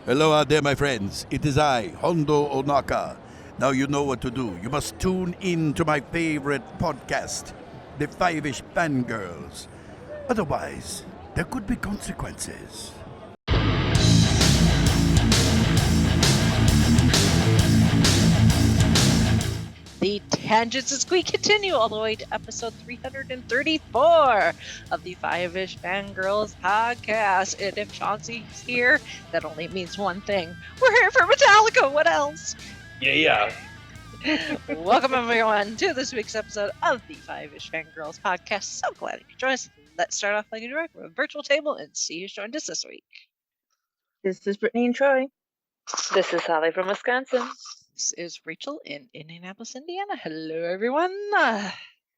Hello out there, my friends. It is I, Hondo Onaka. Now you know what to do. You must tune in to my favorite podcast, the Fiveish Fangirls. Otherwise, there could be consequences. The tangents as we continue all the way to episode 334 of the Fiveish Fangirls podcast. And if Chauncey's here, that only means one thing. We're here for Metallica. What else? Yeah. Welcome, everyone, to this week's episode of the Fiveish Fangirls podcast. So glad you could join us. Let's start off like a direct with a virtual table and see who's joined us this week. This is Brittany and Troy. This is Holly from Wisconsin. This is Rachel in Indianapolis, Indiana. Hello, everyone. Hello.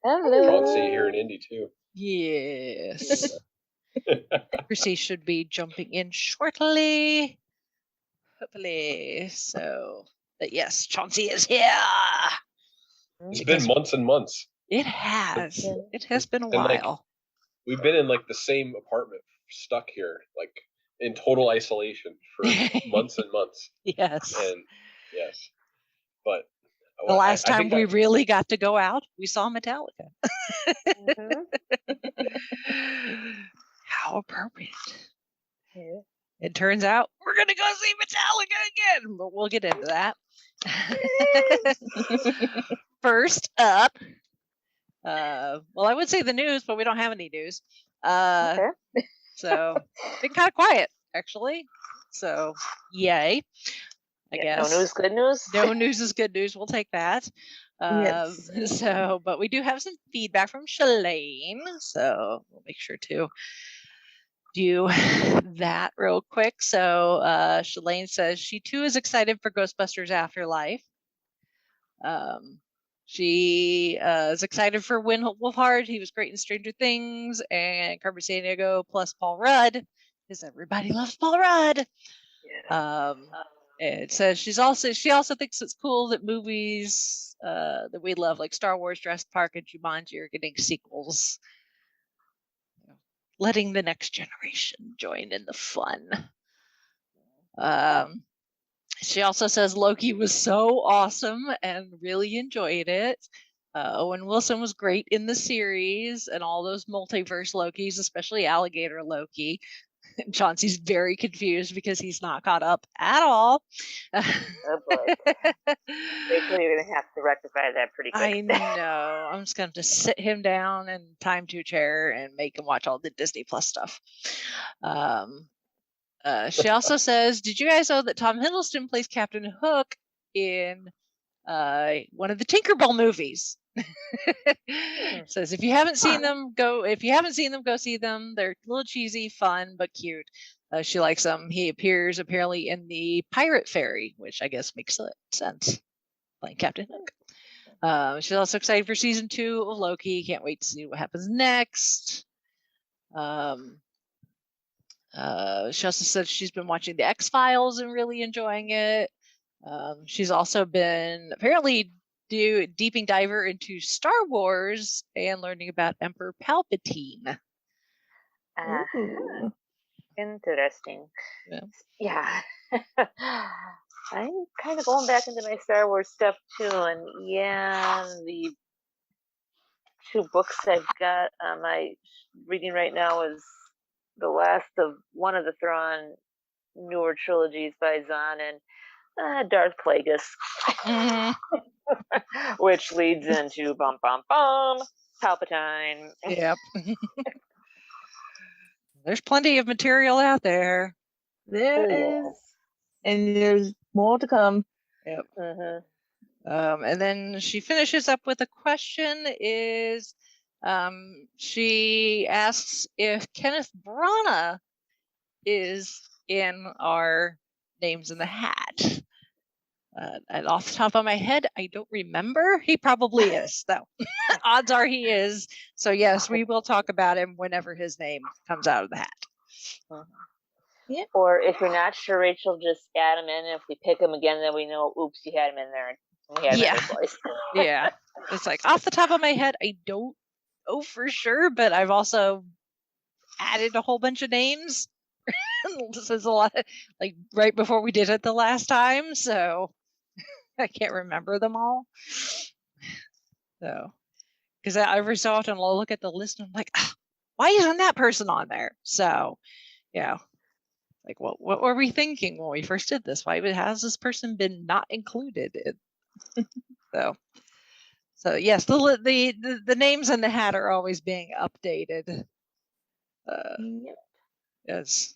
Chauncey here in Indy too. Yes. Chrissy should be jumping in shortly. Hopefully. So, but yes, Chauncey is here. It's been months and months. It has. It has been a And, like, while. We've been in like the same apartment, stuck here, like in total isolation for months and months. Yes. And yes, but The last I time think we really got to go out, we saw Metallica. How appropriate. Yeah. It turns out we're going to go see Metallica again, but we'll get into that. First up, well, I would say the news, but we don't have any news. Okay. So, been kind of quiet, actually. So, yay. I guess. No news, good news. No news is good news. We'll take that. Yes. So, but we do have some feedback from Shalane. So we'll make sure to do that real quick. So Shalane says she too is excited for Ghostbusters Afterlife. She is excited for Win Wolfhard. He was great in Stranger Things and Carmen Sandiego plus Paul Rudd, because everybody loves Paul Rudd. Yeah. It says she also thinks it's cool that movies that we love, like Star Wars, Jurassic Park, and Jumanji, are getting sequels, letting the next generation join in the fun. She also says Loki was so awesome and really enjoyed it. Owen Wilson was great in the series and all those multiverse Lokis, especially Alligator Loki. Chauncey's very confused because he's not caught up at all. Oh boy. Basically, you're gonna have to rectify that pretty quick. I know. I'm just going to sit him down and tie him to a chair and make him watch all the Disney Plus stuff. She also says, did you guys know that Tom Hiddleston plays Captain Hook in one of the Tinkerbell movies? Says if you haven't seen them, go see them. They're a little cheesy, fun, but cute. She likes them. He appears apparently in the Pirate Fairy, which I guess makes sense, playing Captain Hook. She's also excited for season 2 of Loki. Can't wait to see what happens next. She also said she's been watching the X-Files and really enjoying it. She's also been apparently deeping diver into Star Wars and learning about Emperor Palpatine. Interesting. Yeah. I'm kind of going back into my Star Wars stuff too, and yeah, the 2 books I've got on my reading right now is the last of one of the Thrawn newer trilogies by Zahn and Darth Plagueis. Which leads into Palpatine. Yep. There's plenty of material out there. There is. And there's more to come. Yep. Mm-hmm. And then she finishes up with a question is, she asks if Kenneth Branagh is in our names in the hat. And off the top of my head, I don't remember. He probably is, though. Odds are he is. So yes, we will talk about him whenever his name comes out of the hat. Yeah. Or if you're not sure, Rachel, just add him in. And if we pick him again, then we know, oops, you had him in there. We had him in the voice. Yeah. It's like off the top of my head, I don't know for sure, but I've also added a whole bunch of names This is a lot, like right before we did it the last time, so I can't remember them all. So, because every so often I'll look at the list and I'm like, why isn't that person on there? So, yeah, like what were we thinking when we first did this? Why has this person been not included? So yes, the names in the hat are always being updated. Yep. As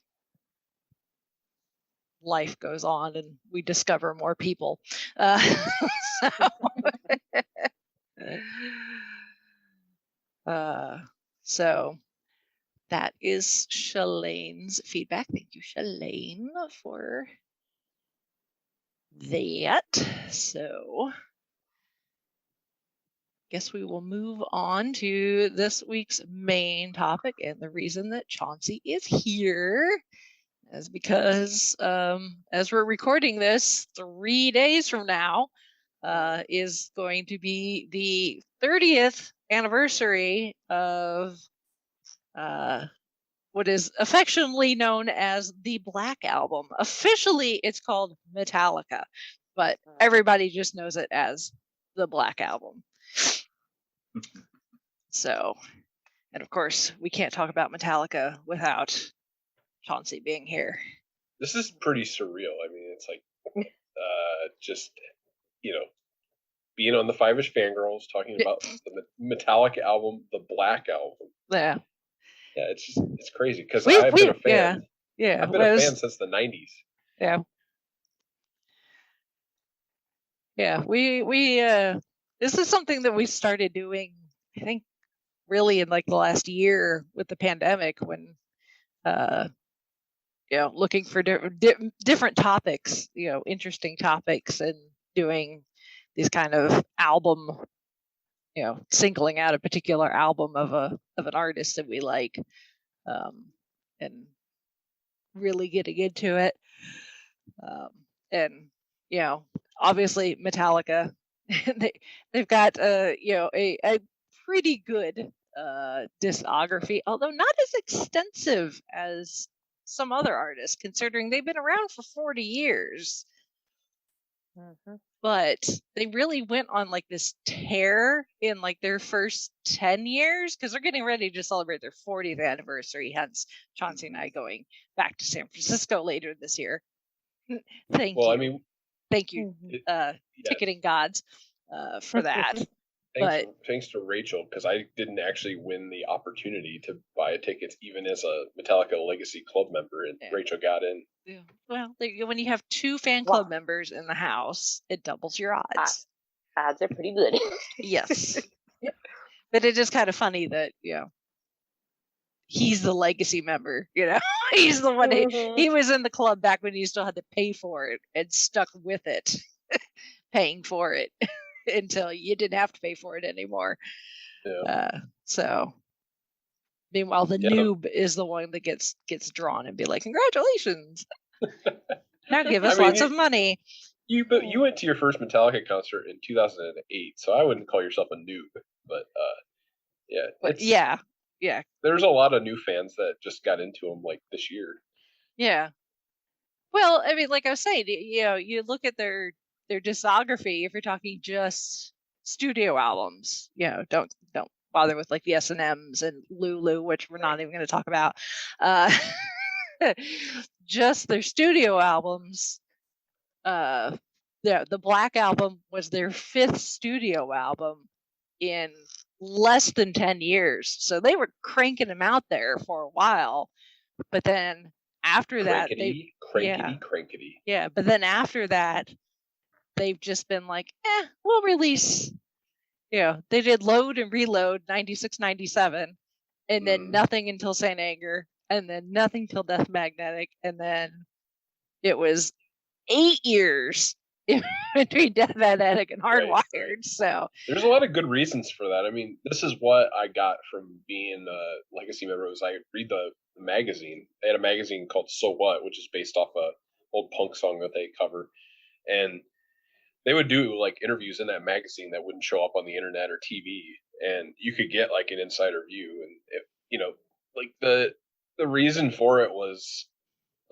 life goes on and we discover more people. So, so that is Shalane's feedback. Thank you, Shalane, for that. So guess we will move on to this week's main topic. And the reason that Chauncey is here is because as we're recording this 3 days from now is going to be the 30th anniversary of what is affectionately known as the Black Album. Officially, it's called Metallica, but everybody just knows it as the Black Album. So, and of course, we can't talk about Metallica without Chauncey being here. This is pretty surreal. I mean, it's like just, being on the Fiveish Fangirls, talking about the Metallica album, the Black Album. Yeah. Yeah, it's crazy because I've been a fan. Yeah. I've been a fan since the 90s. Yeah. Yeah, we this is something that we started doing, I think, really in like the last year with the pandemic, when looking for different topics, interesting topics, and doing these kind of album, singling out a particular album of an artist that we like, and really getting into it, and obviously Metallica, they've got a pretty good discography, although not as extensive as some other artists, considering they've been around for 40 years. Mm-hmm. But they really went on like this tear in like their first 10 years, because they're getting ready to celebrate their 40th anniversary, hence Chauncey and I going back to San Francisco later this year. Thank you. Thank you, ticketing gods, for that. Thanks to Rachel, because I didn't actually win the opportunity to buy tickets even as a Metallica Legacy Club member, and Rachel got in. Yeah. Well, when you have 2 fan club members in the house, it doubles your odds. Odds are pretty good. Yes. But it is kind of funny that, he's the legacy member, he's the one, he was in the club back when you still had to pay for it and stuck with it, paying for it until you didn't have to pay for it anymore. Yeah. So meanwhile, the noob is the one that gets drawn and be like, congratulations. Now give us lots of money. You went to your first Metallica concert in 2008, so I wouldn't call yourself a noob, but yeah. There's a lot of new fans that just got into them like this year. Yeah. Well, I mean, like I was saying, you look at their discography. If you're talking just studio albums, don't bother with like the S&Ms and Lulu, which we're not even going to talk about. Just their studio albums. The Black Album was their 5th studio album in less than 10 years. So they were cranking them out there for a while. But then after that, crankety. Yeah, but then after that, they've just been like, we'll release. They did Load and Reload 96, 97, and then nothing until Saint Anger, and then nothing till Death Magnetic, and then it was 8 years between Death Magnetic and Hardwired. Right. So there's a lot of good reasons for that. I mean, this is what I got from being a Legacy member. Was I read the magazine. They had a magazine called So What, which is based off a old punk song that they cover, and they would do like interviews in that magazine that wouldn't show up on the internet or TV, and you could get like an insider view. And like the reason for it was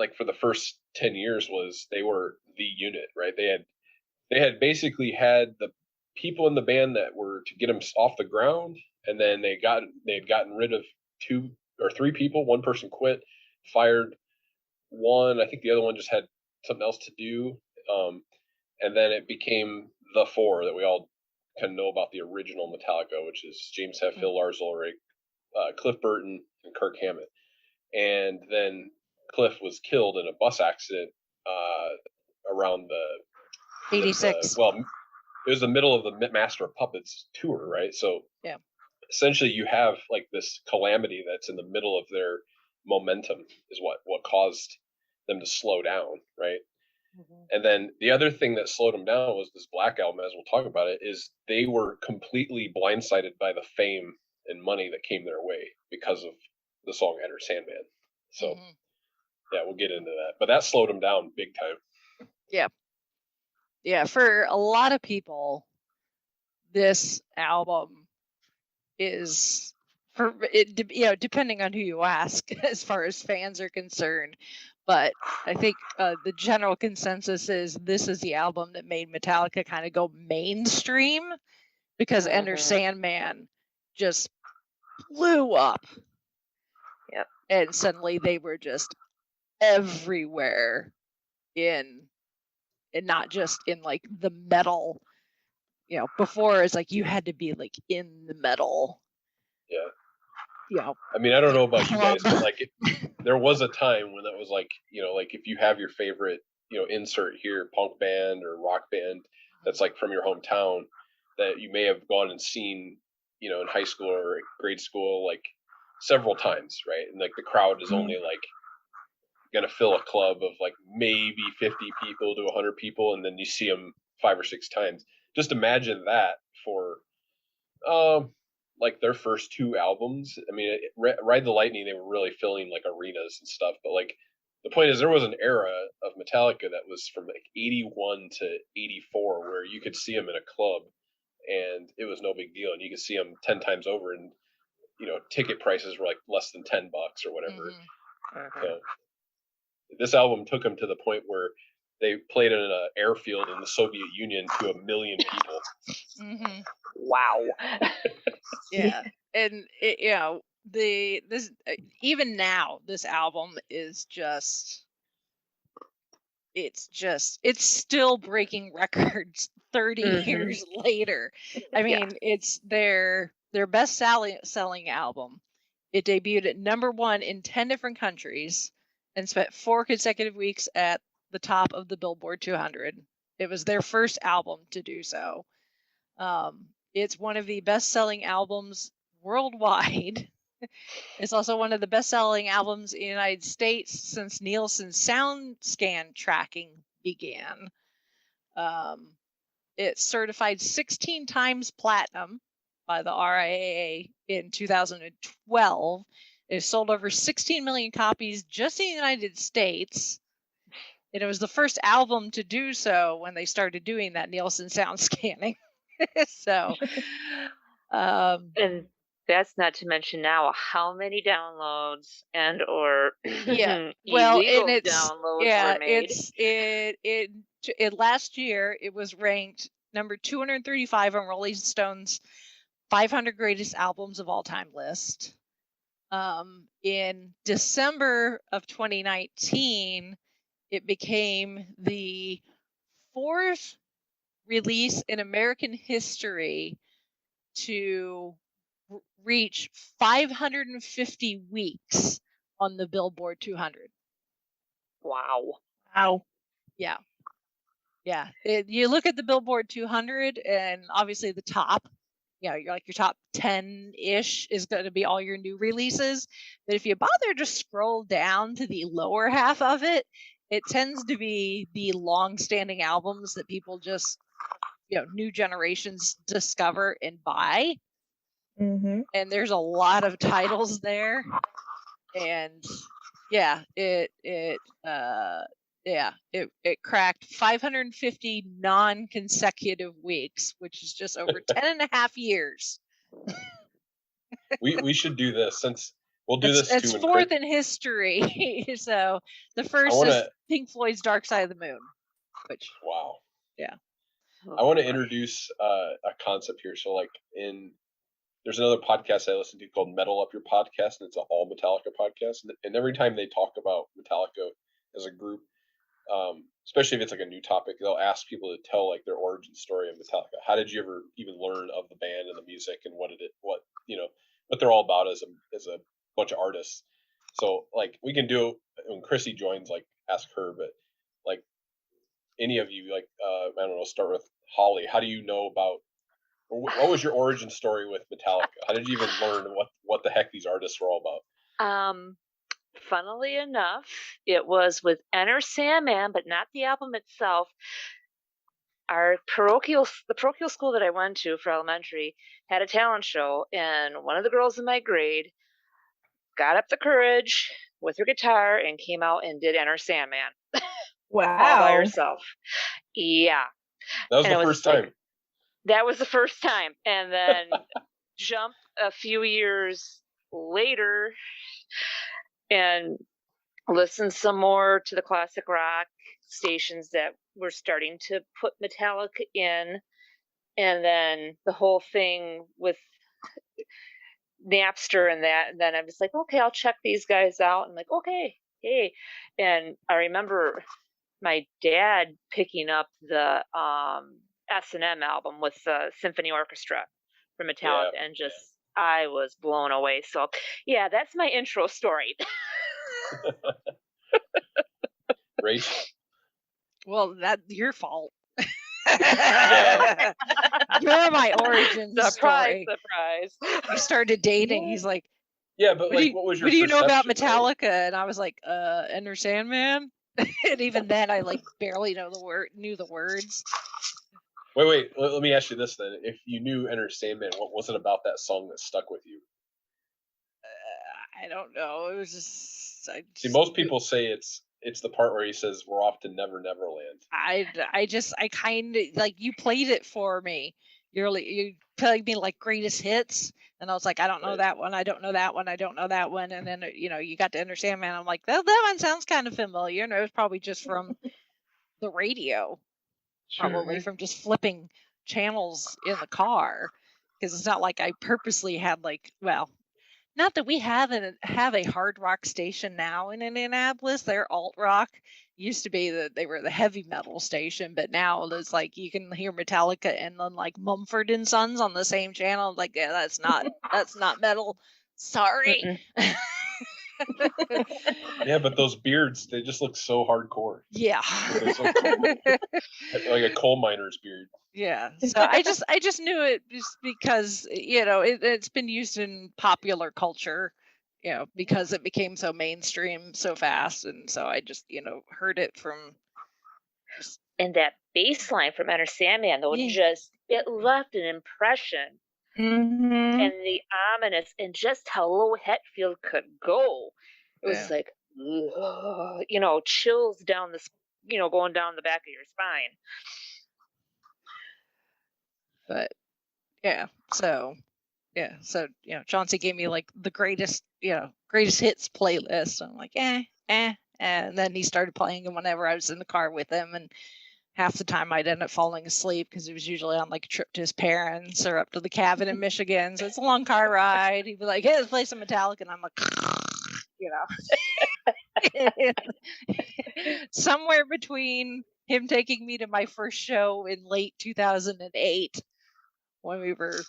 like for the first 10 years was they were the unit, right? They had basically had the people in the band that were to get them off the ground, and then they had gotten rid of 2 or 3 people. One person quit, fired one. I think the other one just had something else to do. And then it became the 4 that we all kind of know about, the original Metallica, which is James Hetfield, Lars Ulrich, Cliff Burton, and Kirk Hammett. And then Cliff was killed in a bus accident around the 86. well, it was the middle of the Master of Puppets tour, right? So yeah, essentially you have like this calamity that's in the middle of their momentum is what caused them to slow down, right? Mhm. And then the other thing that slowed them down was this Black Album, as we'll talk about it, is they were completely blindsided by the fame and money that came their way because of the song Enter Sandman. So Mhm. yeah, we'll get into that. But that slowed them down big time. Yeah, for a lot of people, this album is for it, depending on who you ask, as far as fans are concerned. But I think the general consensus is this is the album that made Metallica kind of go mainstream, because Enter Mhm. Sandman just blew up. Yep. And suddenly they were just everywhere in, and not just in like the metal. Before it's like you had to be like in the metal. Yeah. I mean, I don't know about you guys, club. but like there was a time when that was like, like if you have your favorite, insert here, punk band or rock band that's like from your hometown that you may have gone and seen, in high school or grade school, like several times, right? And like the crowd is only like going to fill a club of like maybe 50 people to 100 people, and then you see them 5 or 6 times. Just imagine that for like their first 2 albums. I mean, Ride the Lightning, they were really filling like arenas and stuff, but like the point is there was an era of Metallica that was from like 81 to 84 where you could see them in a club and it was no big deal, and you could see them 10 times over, and ticket prices were like less than $10 or whatever. So this album took them to the point where they played in an airfield in the Soviet Union to 1 million people. Wow. Yeah, and this even now this album is just it's still breaking records 30 years later. I mean, it's their best selling album. It debuted at #1 in 10 different countries and spent 4 consecutive weeks at the top of the Billboard 200. It was their first album to do so. It's one of the best-selling albums worldwide. It's also one of the best-selling albums in the United States since Nielsen sound scan tracking began. It's certified 16 times platinum by the RIAA in 2012. It sold over 16 million copies just in the United States. And it was the first album to do so when they started doing that Nielsen sound scanning. So, and that's not to mention now how many downloads and or well, illegal and downloads were made. It last year it was ranked number 235 on Rolling Stone's 500 greatest albums of all time list. In December of 2019, it became the 4th release in American history to reach 550 weeks on the Billboard 200. Wow. Yeah. You look at the Billboard 200, and obviously the top, you're like your top 10-ish is going to be all your new releases. But if you bother to scroll down to the lower half of it, it tends to be the long-standing albums that people just, new generations discover and buy. And there's a lot of titles there, and it cracked 550 non-consecutive weeks, which is just over 10 and a half years. We should do this since We'll do this It's too. fourth in history. So the first is Pink Floyd's Dark Side of the Moon. Which wow. Yeah. I want to introduce a concept here. So like there's another podcast I listen to called Metal Up Your Podcast, and it's an all Metallica podcast. And every time they talk about Metallica as a group, especially if it's like a new topic, they'll ask people to tell like their origin story of Metallica. How did you ever even learn of the band and the music, and what they're all about as a bunch of artists. So like we can do when Chrissy joins, like ask her, but like any of you, like I don't know, start with Holly. How do you know about? What was your origin story with Metallica? How did you even learn what the heck these artists were all about? Funnily enough, it was with Enter Sandman, but not the album itself. The parochial school that I went to for elementary had a talent show, and one of the girls in my grade got up the courage with her guitar and came out and did Enter Sandman. Wow. All by herself. Yeah. That was the first time. That was the first time. And then jump a few years later and listen some more to the classic rock stations that were starting to put Metallica in. And then the whole thing with Napster and that. And then I'm just like, okay, I'll check these guys out. And like, okay, hey. And I remember my dad picking up the S&M album with the symphony orchestra from Metallica, and just I was blown away. So yeah, that's my intro story. Rach? Well, that's your fault. You're my origin story. Surprise. We started dating. He's like, yeah, but like, what was your? What do you know about Metallica? Right? And I was like, Enter Sandman. And even then, I like barely knew the words. Wait. Let me ask you this then: if you knew Enter Sandman, what was it about that song that stuck with you? I don't know. It was just. See, most people say it's the part where he says, "We're off to Never Neverland." I kind of like, you played it for me. You played me like greatest hits, and I was like, I don't know that one. I don't know that one. I don't know that one. And then you got to Enter Sandman. I'm like, that one sounds kind of familiar. And it was probably just from the radio. Probably from just flipping channels in the car, because it's not like I purposely had not that we have a hard rock station now in Indianapolis. They're alt rock. Used to be that they were the heavy metal station, but now it's like you can hear Metallica and then like Mumford and Sons on the same channel. Like, yeah, that's not metal. Sorry. Yeah, but those beards, they just look so hardcore. Yeah. So cool. Like a coal miner's beard. Yeah. So I just knew it just because, it's been used in popular culture, because it became so mainstream so fast. And so I just, heard it from. And that bass line from Enter Sandman, though, it left an impression. Mm-hmm. And the ominous, and just how low Hetfield could go. It was like, chills down this, going down the back of your spine. But so Chauncey gave me like the greatest hits playlist. I'm like, and then he started playing them whenever I was in the car with him, and half the time I'd end up falling asleep because he was usually on like a trip to his parents or up to the cabin in Michigan. So it's a long car ride. He'd be like, hey, let's play some Metallica. And I'm like, somewhere between him taking me to my first show in late 2008, when we were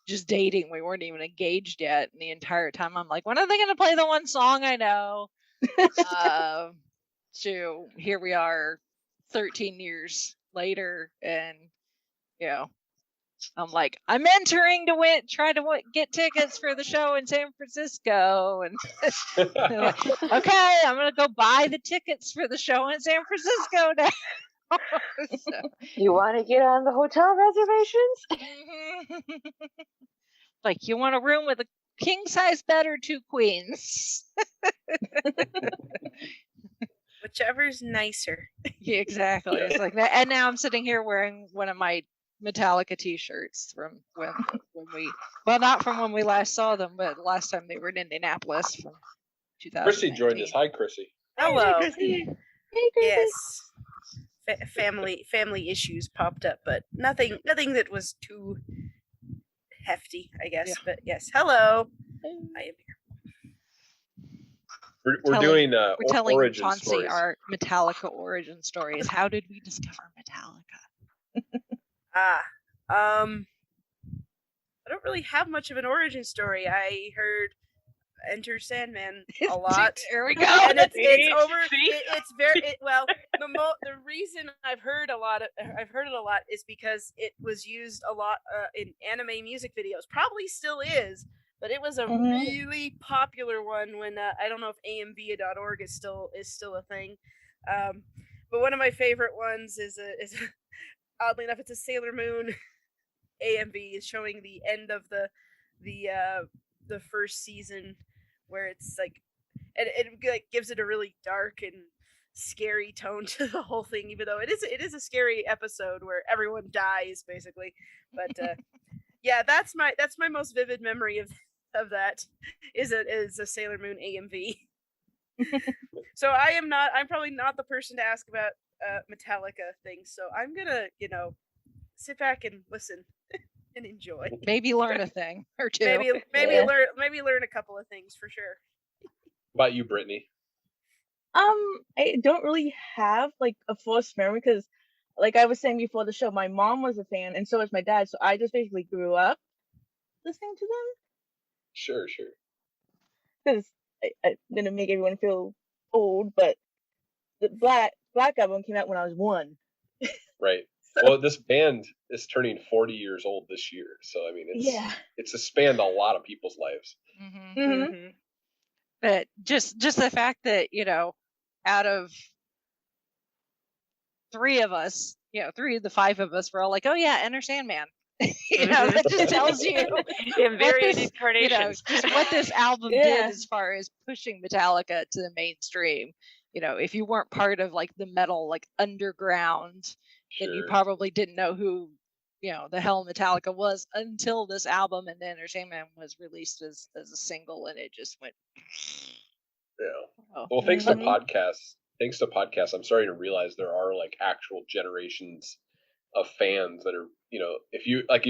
just dating, we weren't even engaged yet. And the entire time I'm like, when are they going to play the one song I know? So here we are 13 years later, and I'm like, I'm entering to try to get tickets for the show in San Francisco, and like, okay, I'm gonna go buy the tickets for the show in San Francisco now. So, you want to get on the hotel reservations? Like, you want a room with a king size bed or two queens? Whichever's nicer. Yeah, exactly. It's like that. And now I'm sitting here wearing one of my Metallica t-shirts from when not from when we last saw them, but last time they were in Indianapolis from 2019. Chrissy joined us. Hi, Chrissy. Hello. Chrissy. Yes. Family issues popped up, but nothing that was too hefty, I guess. Yeah. But yes, hello. I am here. We're doing We're telling origin Chauncey stories. our Metallica origin stories. How did we discover Metallica? I don't really have much of an origin story. I heard Enter Sandman a lot. There we go. And it's over. See? It's very well. The reason I've heard it a lot is because it was used a lot in anime music videos. Probably still is, but it was a really popular one when I don't know if amvia.org is still a thing. But one of my favorite ones is oddly enough, it's a Sailor Moon AMV is showing the end of the first season, where it's like, and it like gives it a really dark and scary tone to the whole thing, even though it is a scary episode where everyone dies basically. But yeah, that's my most vivid memory of that is a Sailor Moon AMV. So I'm probably not the person to ask about Metallica things, so I'm gonna sit back and listen and enjoy. Maybe learn a thing or two. Maybe Yeah. learn a couple of things for sure. What about you, Brittany? I don't really have like a forced memory because, like I was saying before the show, my mom was a fan and so was my dad. So I just basically grew up listening to them Sure. because I'm gonna make everyone feel old, but the Black album came out when I was 1. Right. So, Well, this band is turning 40 years old this year, so I mean, it's spanned a lot of people's lives. Mhm. mhm. But just the fact that out of 3 of us, 3 of the 5 of us were all like, "Oh yeah, Enter Sandman." That just tells you In what various this, incarnations. just what this album did Yeah. as far as pushing Metallica to the mainstream. If you weren't part of like the metal like underground, then you Sure. probably didn't know who the hell Metallica was until this album, and then Enter Sandman was released as a single, and it just went. Yeah. Oh. Well, thanks to Mhm. podcasts, I'm starting to realize there are like actual generations of fans that are, if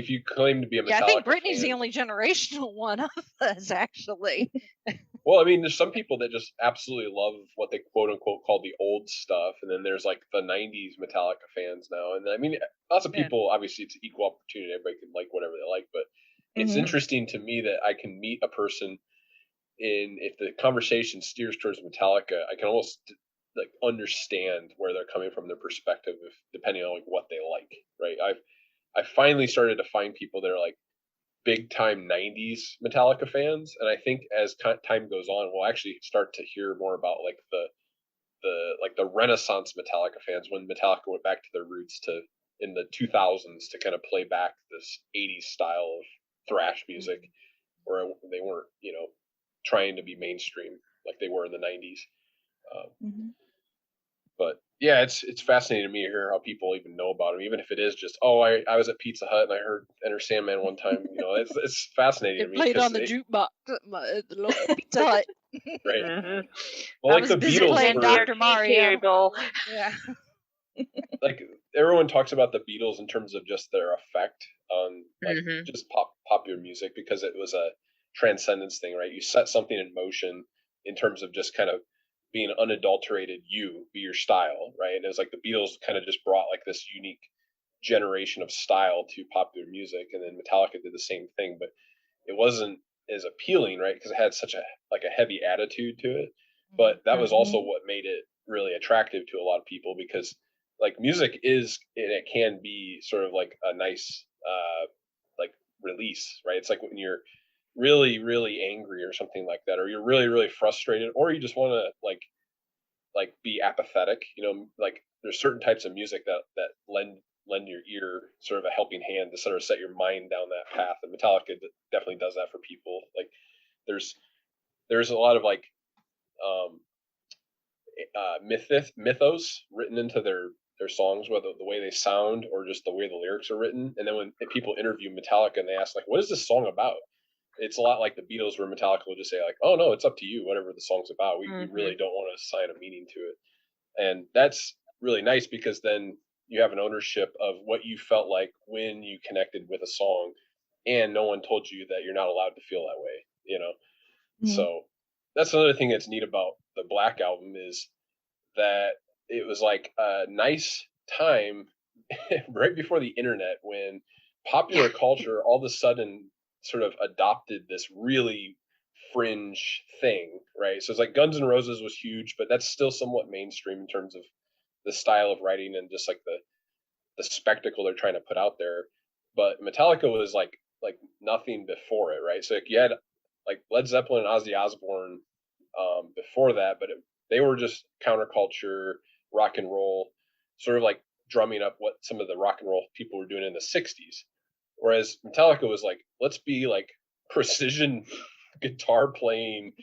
you claim to be a Metallica Yeah, I think Brittany's fan, the only generational one of us, actually. well, I mean, there's some people that just absolutely love what they quote unquote call the old stuff, and then there's like the '90s Metallica fans now, and I mean, lots of Yeah. people. Obviously, it's equal opportunity; everybody can like whatever they like, but it's Mhm. interesting to me that I can meet a person if the conversation steers towards Metallica, I can almost like understand where they're coming from, their perspective, depending on like what they like, right? I finally started to find people that are like big time '90s Metallica fans, and I think as time goes on, we'll actually start to hear more about like the Renaissance Metallica fans, when Metallica went back to their roots in the 2000s to kind of play back this '80s style of thrash music, where they weren't trying to be mainstream like they were in the '90s. Mhm. But yeah, it's fascinating to me to hear how people even know about them, even if it is just, I was at Pizza Hut and I heard Enter Sandman one time. It's fascinating to It me played on because the jukebox at the local Pizza Hut. right. Mhm. Well, I like was the busy Beatles playing were Dr. Mario. Cable. Yeah. like everyone talks about the Beatles in terms of just their effect on like Mhm. just popular music, because it was a transcendence thing, right? You set something in motion in terms of just kind of being unadulterated, be your style, right? And it was like the Beatles kind of just brought like this unique generation of style to popular music, and then Metallica did the same thing, but it wasn't as appealing, right? Because it had such a heavy attitude to it. But that was also Mhm. what made it really attractive to a lot of people, because like music is, and it can be sort of like a nice like release, right? It's like when you're really really angry or something like that, or you're really really frustrated, or you just want to like be apathetic, like there's certain types of music that lend your ear sort of a helping hand to sort of set your mind down that path, and Metallica definitely does that for people. Like there's a lot of like um mythos written into their their songs, whether the way they sound or just the way the lyrics are written. And then when people interview Metallica and they ask like, "What is this song about?" It's a lot like the Beatles, where Metallica will just say like, "Oh no, it's up to you. Whatever the song's about, we really don't want to assign a meaning to it." And that's really nice because then you have an ownership of what you felt like when you connected with a song, and no one told you that you're not allowed to feel that way. So that's another thing that's neat about the Black Album is that it was like a nice time right before the internet when popular culture all of a sudden sort of adopted this really fringe thing, right? So it's like Guns N' Roses was huge, but that's still somewhat mainstream in terms of the style of writing and just like the spectacle they're trying to put out there. But Metallica was like nothing before it, right? So like you had like Led Zeppelin and Ozzy Osbourne before that, but they were just counterculture, rock and roll, sort of like drumming up what some of the rock and roll people were doing in the 60s. Whereas Metallica was like, let's be like precision guitar playing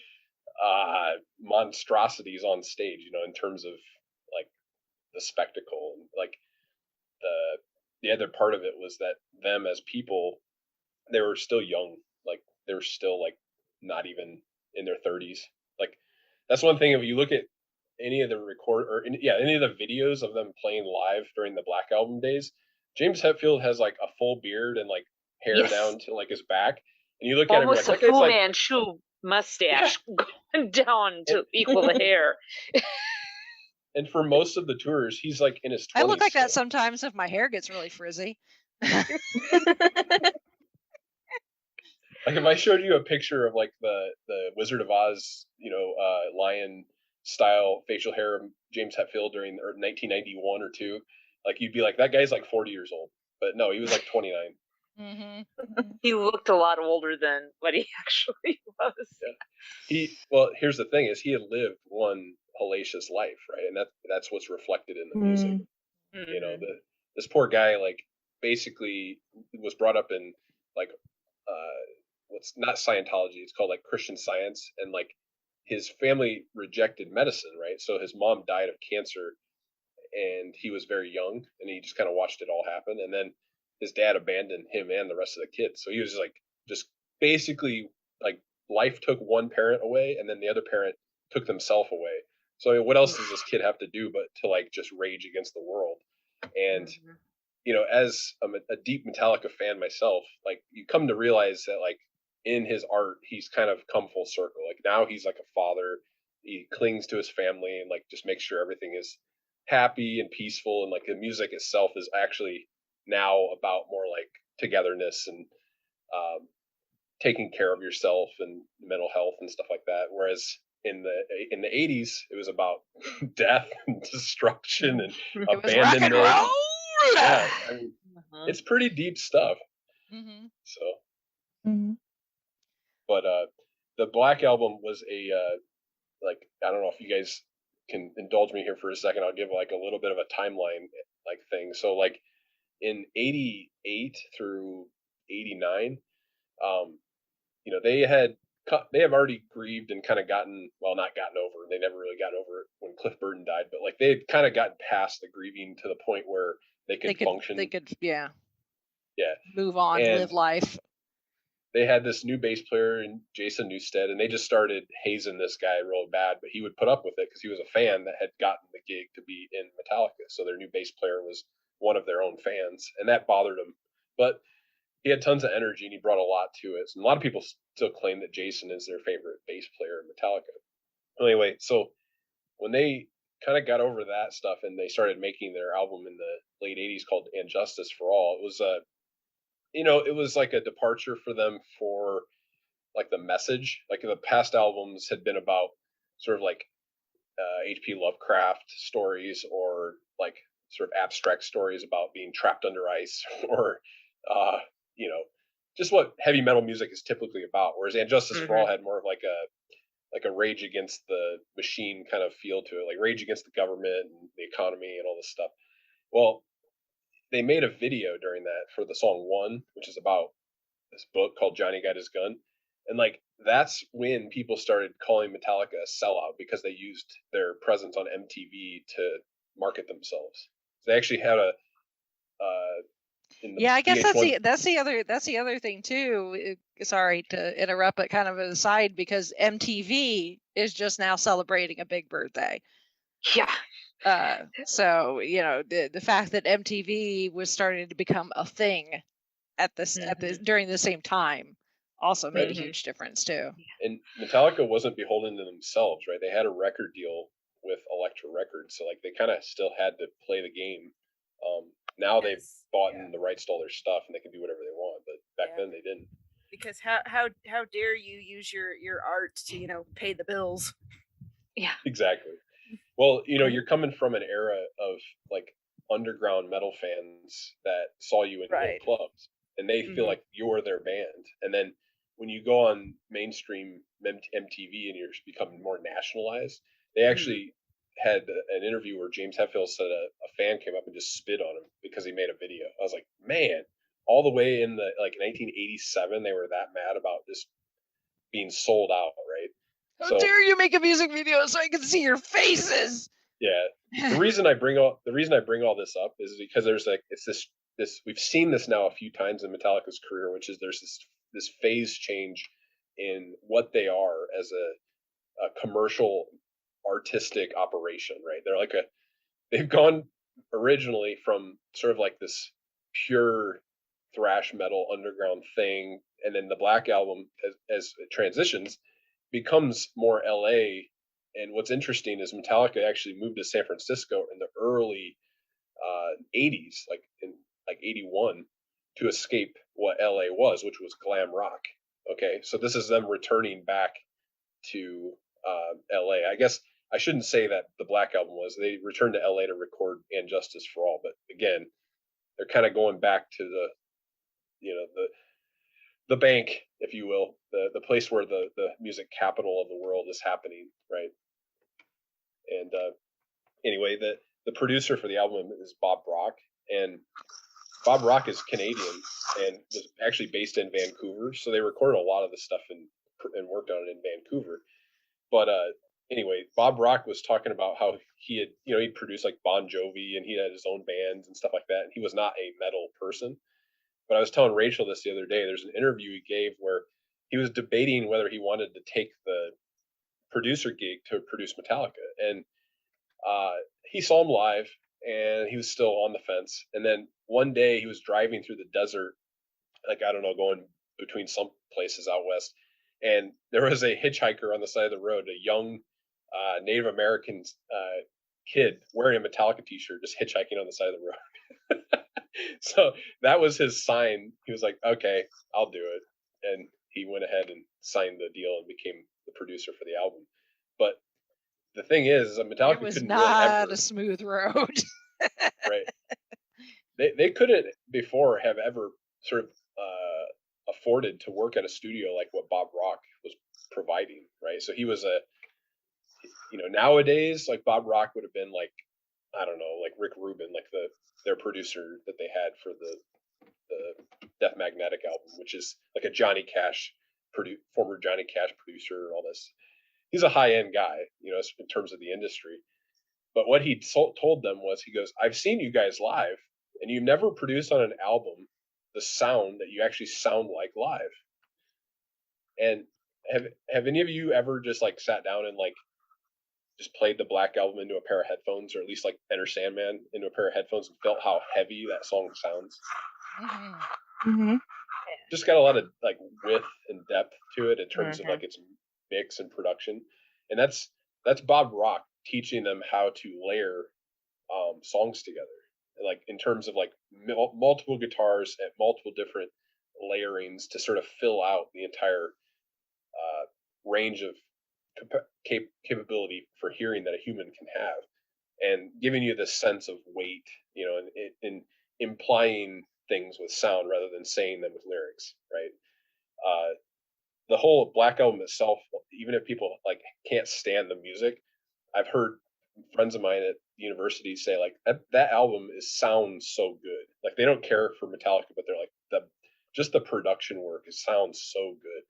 monstrosities on stage, in terms of like the spectacle. And like the other part of it was that them as people, they were still young. Like they were still like not even in their 30s. Like that's one thing. If you look at any of the any of the videos of them playing live during the Black Album days, James Hetfield has like a full beard and like hair down to like his back, and you look at him Almost like a Fu Manchu mustache going down to equal the hair. And for most of the tours, he's like in his 20s. I look like that still. sometimes if my hair gets really frizzy. Like if I showed you a picture of like the Wizard of Oz, lion style facial hair of James Hetfield during 1991 or two, like you'd be like, that guy's like 40 years old. But no, he was like 29. He looked a lot older than what he actually was. Well, here's the thing: is he had lived one hellacious life, right? And that's what's reflected in the music. This poor guy, like, basically was brought up in like what's not Scientology, it's called like Christian Science, and like his family rejected medicine, right? So his mom died of cancer and he was very young and he just kind of watched it all happen, and then his dad abandoned him and the rest of the kids. So he was like just basically like life took one parent away and then the other parent took themselves away. So I mean, what else does this kid have to do but to like just rage against the world? And as a deep Metallica fan myself, like you come to realize that like in his art, he's kind of come full circle. Like now he's like a father. He clings to his family and like just makes sure everything is happy and peaceful. And like the music itself is actually now about more like togetherness and taking care of yourself and mental health and stuff like that. Whereas in the 80s, it was about death and destruction and abandonment. Rock and roll! Yeah, I mean, it's pretty deep stuff. So, but the Black Album was a like, I don't know if you guys can indulge me here for a second. I'll give like a little bit of a timeline like thing. So like in 88 through 89, they have already grieved and kind of not gotten over. They never really got over it when Cliff Burton died, but like they had kind of gotten past the grieving to the point where they could function. They could, yeah, move on, and live life. They had this new bass player in Jason Newsted, and they just started hazing this guy real bad, but he would put up with it because he was a fan that had gotten the gig to be in Metallica. So their new bass player was one of their own fans, and that bothered him. But he had tons of energy, and he brought a lot to it. And a lot of people still claim that Jason is their favorite bass player in Metallica. Anyway, so when they kind of got over that stuff and they started making their album in the late 80s called And Justice for All, it was it was like a departure for them for like the message. Like the past albums had been about sort of like H.P. Lovecraft stories or like sort of abstract stories about being trapped under ice or just what heavy metal music is typically about. Whereas And Justice for All had more of like a rage against the machine kind of feel to it, like rage against the government and the economy and all this stuff. Well, they made a video during that for the song One, which is about this book called Johnny Got His Gun. And like, that's when people started calling Metallica a sellout because they used their presence on MTV to market themselves. They actually had a in the Yeah, I guess VH1 that's the other thing too. Sorry to interrupt, but kind of an aside, because MTV is just now celebrating a big birthday. Yeah. So the fact that MTV was starting to become a thing at this during the same time also made a huge difference too. And Metallica wasn't beholden to themselves, right? They had a record deal with Elektra Records, so like they kind of still had to play the game. Now they've bought in the rights to all their stuff, and they can do whatever they want. But back then they didn't. Because how dare you use your art to pay the bills? Yeah. Exactly. Well, you're coming from an era of like underground metal fans that saw you in Right. clubs, and they feel like you're their band. And then when you go on mainstream MTV and you're becoming more nationalized, they actually had an interview where James Hetfield said a fan came up and just spit on him because he made a video. I was like, man, all the way in the like 1987, they were that mad about just being sold out, right? How dare you make a music video so I can see your faces? Yeah. The reason I bring all this up is because there's like it's this we've seen this now a few times in Metallica's career, which is there's this phase change in what they are as a commercial artistic operation, right? They've gone originally from sort of like this pure thrash metal underground thing, and then the Black Album as it transitions becomes more LA. And what's interesting is Metallica actually moved to San Francisco in the early 80s, like in like 81, to escape what LA was, which was glam rock. Okay, so this is them returning back to LA. I guess I shouldn't say that the Black Album was. They returned to LA to record And Justice for All, but again, they're kind of going back to the bank, if you will, the place where the music capital of the world is happening, right? And anyway, the producer for the album is Bob Rock, and Bob Rock is Canadian and was actually based in Vancouver, so they recorded a lot of the stuff and worked on it in Vancouver. But anyway, Bob Rock was talking about how he had, he produced like Bon Jovi and he had his own bands and stuff like that, and he was not a metal person. But I was telling Rachel this the other day. There's an interview he gave where he was debating whether he wanted to take the producer gig to produce Metallica, and he saw him live, and he was still on the fence. And then one day he was driving through the desert, like I don't know, going between some places out west, and there was a hitchhiker on the side of the road, a young Native American kid wearing a Metallica t-shirt, just hitchhiking on the side of the road. So that was his sign. He was like, okay, I'll do it. And he went ahead and signed the deal and became the producer for the album. But the thing is Metallica it was couldn't not really a smooth road. right. They couldn't before have ever sort of afforded to work at a studio like what Bob Rock was providing, right? So he was nowadays, like Bob Rock would have been like, I don't know, like Rick Rubin, like their producer that they had for the Death Magnetic album, which is like a Johnny Cash former Johnny Cash producer and all this. He's a high end guy, in terms of the industry. But what he told them was, he goes, I've seen you guys live, and you never produce on an album the sound that you actually sound like live. And have any of you ever just like sat down and like just played the Black Album into a pair of headphones, or at least like Enter Sandman into a pair of headphones, and felt how heavy that song sounds? Just got a lot of like width and depth to it in terms of like its mix and production. And that's Bob Rock teaching them how to layer songs together, like in terms of like multiple guitars at multiple different layerings to sort of fill out the entire range of capability for hearing that a human can have, and giving you this sense of weight, and implying things with sound rather than saying them with lyrics, right? The whole Black Album itself, even if people like can't stand the music, I've heard friends of mine at university say like that album sounds so good. Like they don't care for Metallica, but they're like just the production work, it sounds so good.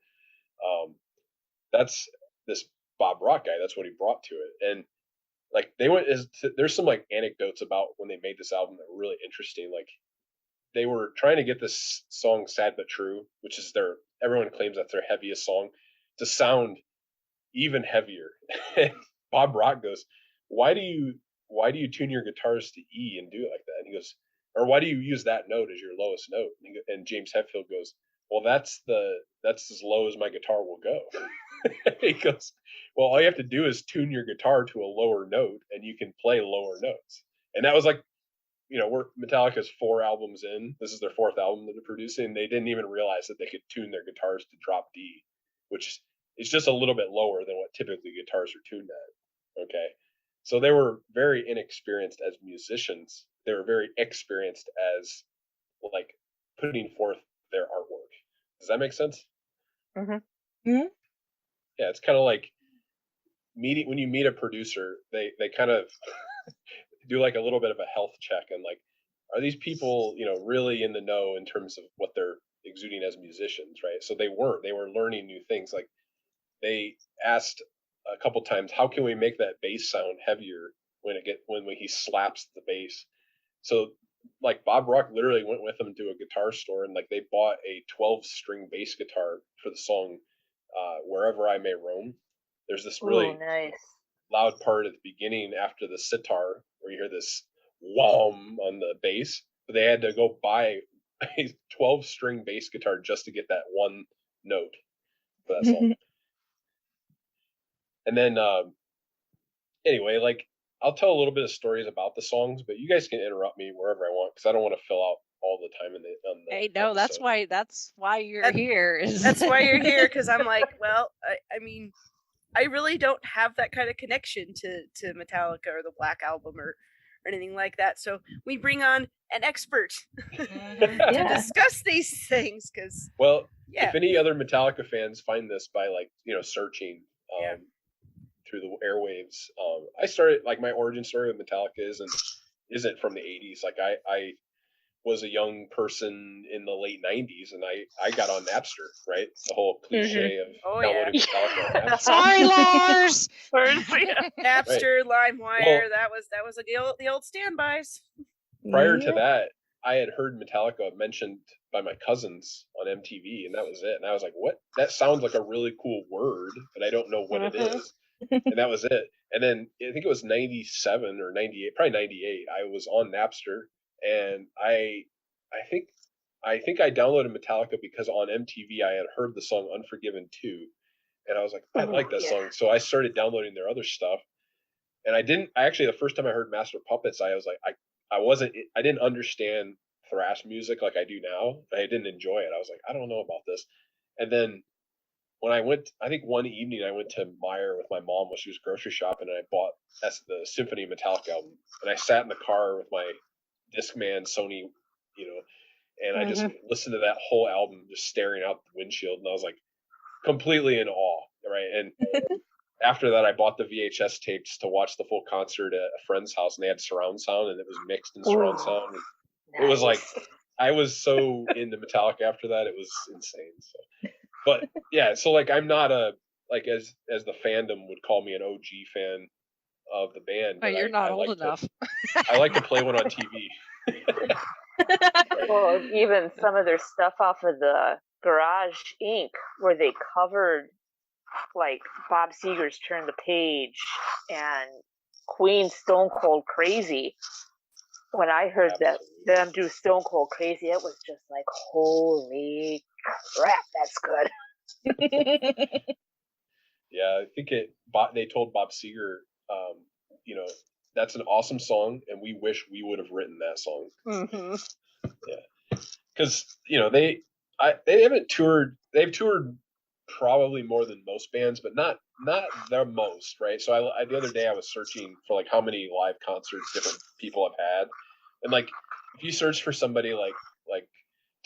That's this Bob Rock guy. That's what he brought to it. And like they went there's some like anecdotes about when they made this album that were really interesting. Like they were trying to get this song "Sad But True," which is everyone claims that's their heaviest song, to sound even heavier. And Bob Rock goes, why do you tune your guitars to E and do it like that? And he goes, or why do you use that note as your lowest note? And James Hetfield goes, well, that's as low as my guitar will go. He goes, well, all you have to do is tune your guitar to a lower note and you can play lower notes. And that was like, we're Metallica's 4 albums in. This is their 4th album that they're producing. They didn't even realize that they could tune their guitars to drop D, which is just a little bit lower than what typically guitars are tuned at. Okay. So they were very inexperienced as musicians. They were very experienced as like putting forth their artwork. Does that make sense? Mm-hmm. Yeah, it's kind of like when you meet a producer, they kind of do like a little bit of a health check and like, are these people, really in the know in terms of what they're exuding as musicians, right? So they were learning new things. Like they asked a couple times, how can we make that bass sound heavier when he slaps the bass? So like Bob Rock literally went with them to a guitar store and like they bought a 12-string bass guitar for the song Wherever I May Roam. There's this really nice loud part at the beginning after the sitar where you hear this whom on the bass, but they had to go buy a 12-string bass guitar just to get that one note for that song. And then anyway, like I'll tell a little bit of stories about the songs, but you guys can interrupt me wherever I want because I don't want to fill out all the time on the Hey, no, episode. that's why you're here. That's why you're here, because I'm like, well, I mean, I really don't have that kind of connection to Metallica or the Black Album or anything like that. So we bring on an expert to discuss these things. Because if any other Metallica fans find this by like searching through the airwaves, I started like my origin story with Metallica isn't from the 80s. Like I was a young person in the late 90s and I got on Napster, right? The whole cliche of downloading Metallica on Napster. Sorry, Lars. Napster, LimeWire, that was the old standbys. Prior to that, I had heard Metallica mentioned by my cousins on MTV, and that was it. And I was like, what? That sounds like a really cool word, but I don't know what it is. And that was it. And then I think it was 97 or 98, probably 98. I was on Napster, and I think I downloaded Metallica because on MTV I had heard the song Unforgiven 2, and I was like, I like that song. So I started downloading their other stuff. And actually the first time I heard Master Puppets, I was like, I didn't understand thrash music like I do now. I didn't enjoy it. I was like, I don't know about this. And then when I think one evening I went to Meijer with my mom while she was grocery shopping, and I bought the Symphony of Metallica album, and I sat in the car with my Discman Sony, and I just listened to that whole album just staring out the windshield, and I was like completely in awe, right? And after that, I bought the VHS tapes to watch the full concert at a friend's house, and they had surround sound, and it was mixed in surround sound. And it was like I was so into Metallica after that, it was insane. So, but yeah, so like I'm not like as the fandom would call me an OG fan of the band. But you're not old enough. I like to play one on TV. Well, even some of their stuff off of the Garage Inc., where they covered like Bob Seger's Turn the Page and Queen's Stone Cold Crazy. When I heard them do Stone Cold Crazy, it was just like, holy crap, that's good. Yeah, I think they told Bob Seger, that's an awesome song, and we wish we would have written that song. Yeah, because they haven't toured. They've toured probably more than most bands, but not the most, right? So I the other day I was searching for like how many live concerts different people have had, and like if you search for somebody like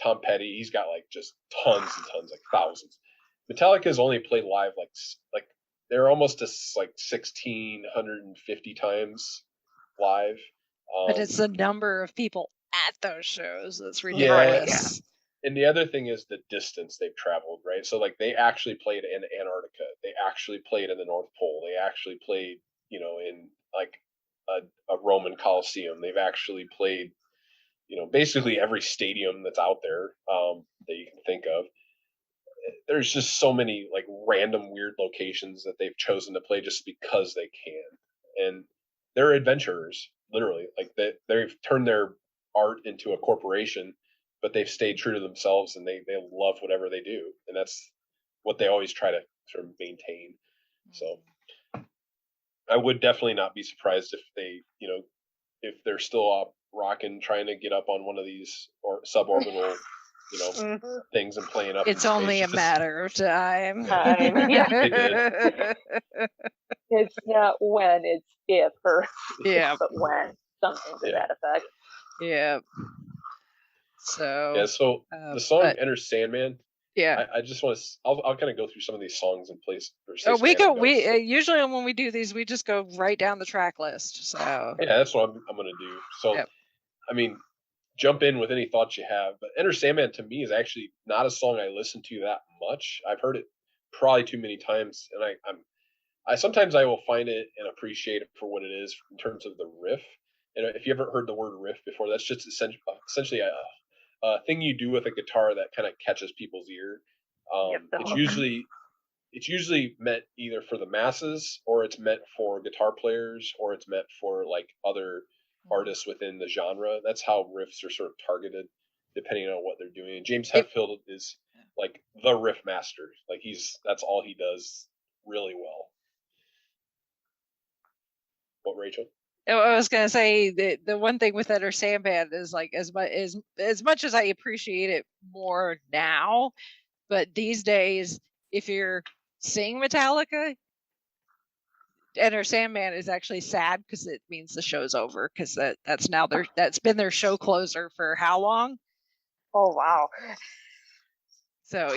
Tom Petty, he's got like just tons and tons, like thousands. Metallica's only played live like they're almost to like 1,650 times live. But it's the number of people at those shows that's ridiculous. Yeah. And the other thing is the distance they've traveled, right? So like they actually played in Antarctica. They actually played in the North Pole. They actually played, in like a Roman Coliseum. They've actually played, basically every stadium that's out there that you can think of. There's just so many like random weird locations that they've chosen to play just because they can, and they're adventurers, literally. Like they've turned their art into a corporation, but they've stayed true to themselves, and they love whatever they do, and that's what they always try to sort of maintain. So I would definitely not be surprised if they, if they're still up rocking, trying to get up on one of these or suborbital, things and playing up. It's in only space a matter of time. Yeah. They did. It's not when, it's if, or Yeah. but when, something to that effect. Yeah. So. Yeah. So the song but- "Enter Sandman." Yeah. I just want to. I'll kind of go through some of these songs and place. Oh, we go. We usually when we do these, we just go right down the track list. So. Yeah, that's what I'm gonna do. So, I mean, jump in with any thoughts you have. But "Enter Sandman" to me is actually not a song I listen to that much. I've heard it probably too many times, and I sometimes I will find it and appreciate it for what it is in terms of the riff. And if you ever heard the word riff before, that's just essentially a thing you do with a guitar that kind of catches people's ear. It's usually meant either for the masses, or it's meant for guitar players, or it's meant for like other artists within the genre. That's how riffs are sort of targeted, depending on what they're doing. And James Hetfield is like the riff master. Like that's all he does really well. What, Rachel? I was gonna say the one thing with Enter Sandman is like as much as I appreciate it more now, but these days if you're seeing Metallica, Enter Sandman is actually sad because it means the show's over, because that's been their show closer for how long? Oh wow! So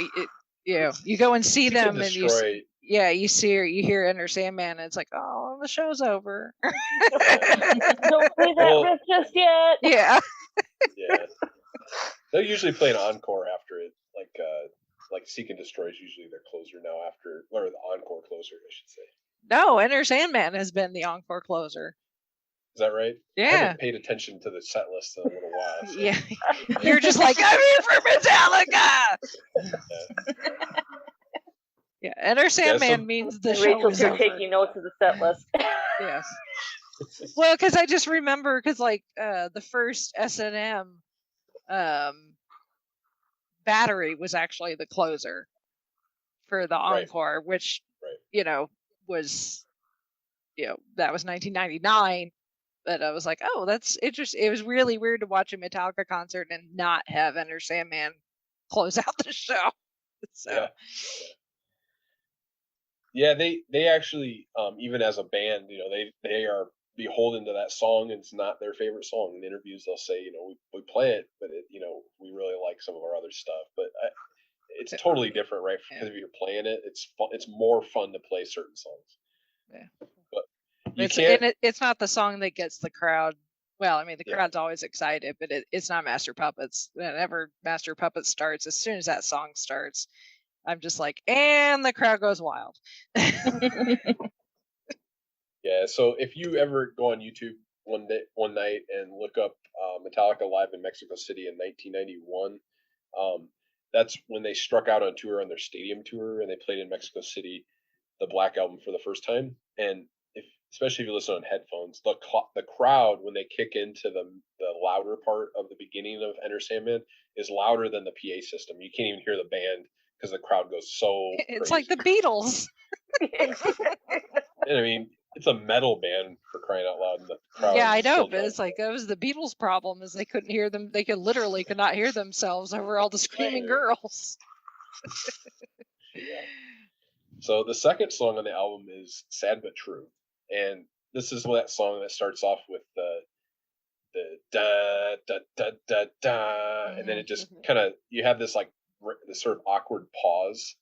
you go and see them and you hear Enter Sandman and it's like, oh, the show's over. Don't play that riff just yet. Yeah. Yeah. They'll usually play an encore after it, like Seek and Destroy is usually their closer now after, or the encore closer, I should say. No, Enter Sandman has been the encore closer. Is that right? Yeah. I haven't paid attention to the set list in a little while. So. Yeah. You're just like, I'm here for Metallica. Yeah. Enter Sandman means the show Rachel's is here over. taking notes of the set list. Yes. Well, because I just remember, because like the first S&M Battery was actually the closer for the encore, which was that was 1999. But I was like, oh, that's interesting. It was really weird to watch a Metallica concert and not have Enter Sandman close out the show. So yeah, they actually even as a band, they are beholden to that song, and it's not their favorite song. In interviews they'll say, we play it, but we really like some of our other stuff. But it's totally different, right? Because if you're playing it, it's more fun to play certain songs. Yeah. But it's not the song that gets the crowd. Well, I mean, the crowd's always excited, but it's not Master Puppets. Whenever Master Puppets starts, as soon as that song starts, I'm just like, and the crowd goes wild. Yeah, so if you ever go on YouTube one night and look up Metallica live in Mexico City in 1991, that's when they struck out on tour on their stadium tour, and they played in Mexico City, the Black Album, for the first time. And especially if you listen on headphones, the crowd, when they kick into the louder part of the beginning of Enter Sandman, is louder than the PA system. You can't even hear the band because the crowd goes so It's crazy. like the Beatles. And I mean, it's a metal band, for crying out loud, and the crowd. Yeah, I know, but it's like that was the Beatles' problem, is they couldn't hear them. They could not hear themselves over all the screaming girls. Yeah. So the second song on the album is "Sad But True," and this is that song that starts off with the da da da da da, and then it just kind of, you have this like this sort of awkward pause,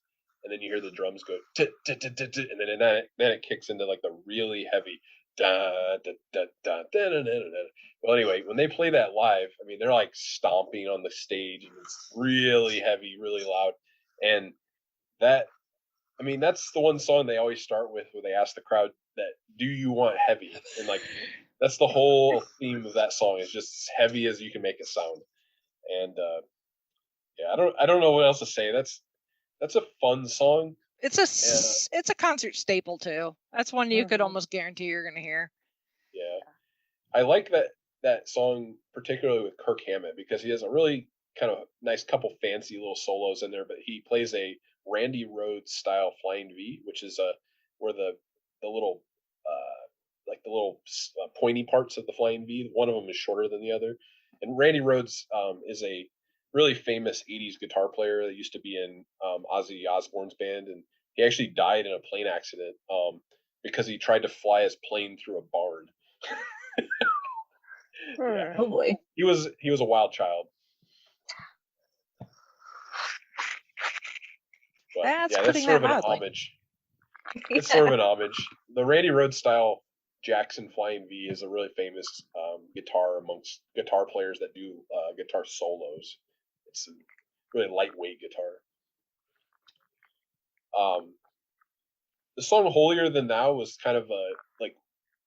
and then you hear the drums go and then it kicks into like the really heavy da da da da da da da. Well, anyway, when they play that live, I mean, they're like stomping on the stage, and it's really heavy, really loud, and that's the one song they always start with, where they ask the crowd, that do you want heavy, and like that's the whole theme of that song is just as heavy as you can make it sound. And yeah, I don't know what else to say. That's a fun song. It's a concert staple too. That's one you could Mhm. almost guarantee you're gonna hear. Yeah, I like that song particularly with Kirk Hammett because he has a really kind of nice couple fancy little solos in there, but he plays a Randy Rhoads style flying V, which is where the little like the little pointy parts of the flying V. One of them is shorter than the other, and Randy Rhoads is a really famous '80s guitar player that used to be in Ozzy Osbourne's band, and he actually died in a plane accident because he tried to fly his plane through a barn. Yeah. Oh boy. He was a wild child. But That's yeah, that's putting sort that of an mildly. homage. It's sort of an homage. The Randy Rhoads style Jackson Flying V is a really famous guitar amongst guitar players that do guitar solos. It's a really lightweight guitar. The song "Holier Than Thou" was kind of like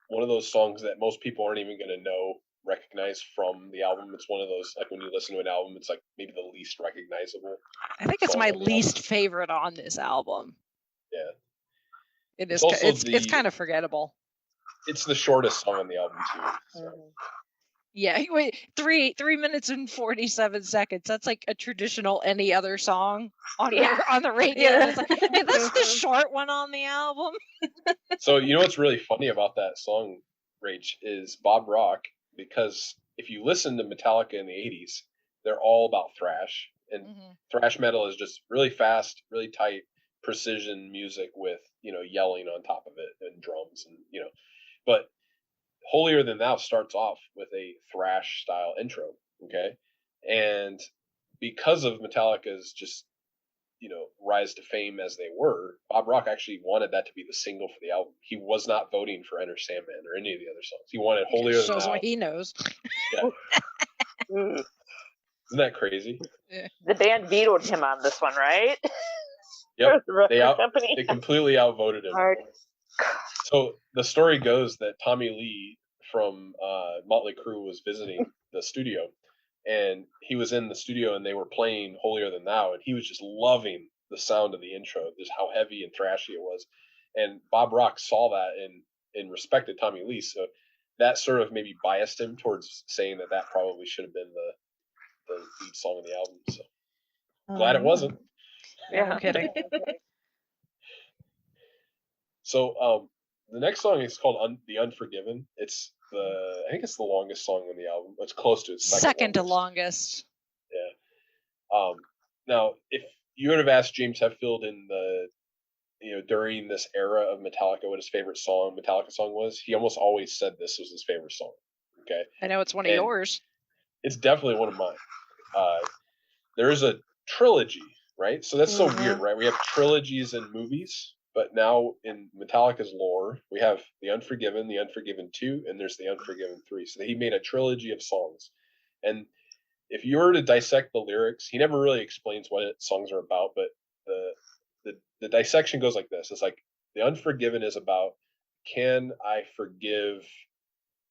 one of those songs that most people aren't even going to recognize from the album. It's one of those like when you listen to an album, it's like maybe the least recognizable. I think it's song my on the least album. favorite on this album. Yeah, It It's is. also It's kind of forgettable. it's the shortest song on the album too. So. Mhm. Yeah, wait, 3 minutes and 47 seconds. That's like a traditional any other song on Yeah. on the radio. Yeah. It's like, hey, that's the short one on the album. So you know what's really funny about that song, Rach, is Bob Rock, because if you listen to Metallica in the '80s, they're all about thrash, and Mhm. thrash metal is just really fast, really tight, precision music with yelling on top of it and drums and but Holier Than Thou starts off with a thrash style intro, okay, and because of Metallica's just rise to fame as they were, Bob Rock actually wanted that to be the single for the album. He was not voting for Enter Sandman or any of the other songs. He wanted Holier Than Shows Thou. what he knows. Yeah. Mm. Isn't that crazy? The band vetoed him on this one, right? Yep. The record company. They completely outvoted him. Hard. So the story goes that Tommy Lee from Motley Crue was visiting the studio, and he was in the studio and they were playing Holier Than Thou, and he was just loving the sound of the intro, just how heavy and thrashy it was. And Bob Rock saw that and respected Tommy Lee, so that sort of maybe biased him towards saying that probably should have been the lead song of the album. So glad it wasn't. No Yeah. kidding. So the next song is called "The Unforgiven." I think it's the longest song on the album. It's close to its Second to longest. longest. Yeah. Now, if you would have asked James Hetfield in during this era of Metallica what his favorite Metallica song was, he almost always said this was his favorite song. Okay, I know it's one of And- yours. it's definitely one of mine. There is a trilogy, right? So that's so weird, right? We have trilogies in movies, but now in Metallica's lore, we have The Unforgiven, The Unforgiven 2, and there's The Unforgiven 3. So he made a trilogy of songs. And if you were to dissect the lyrics, he never really explains what songs are about, but the dissection goes like this. It's like The Unforgiven is about, can I forgive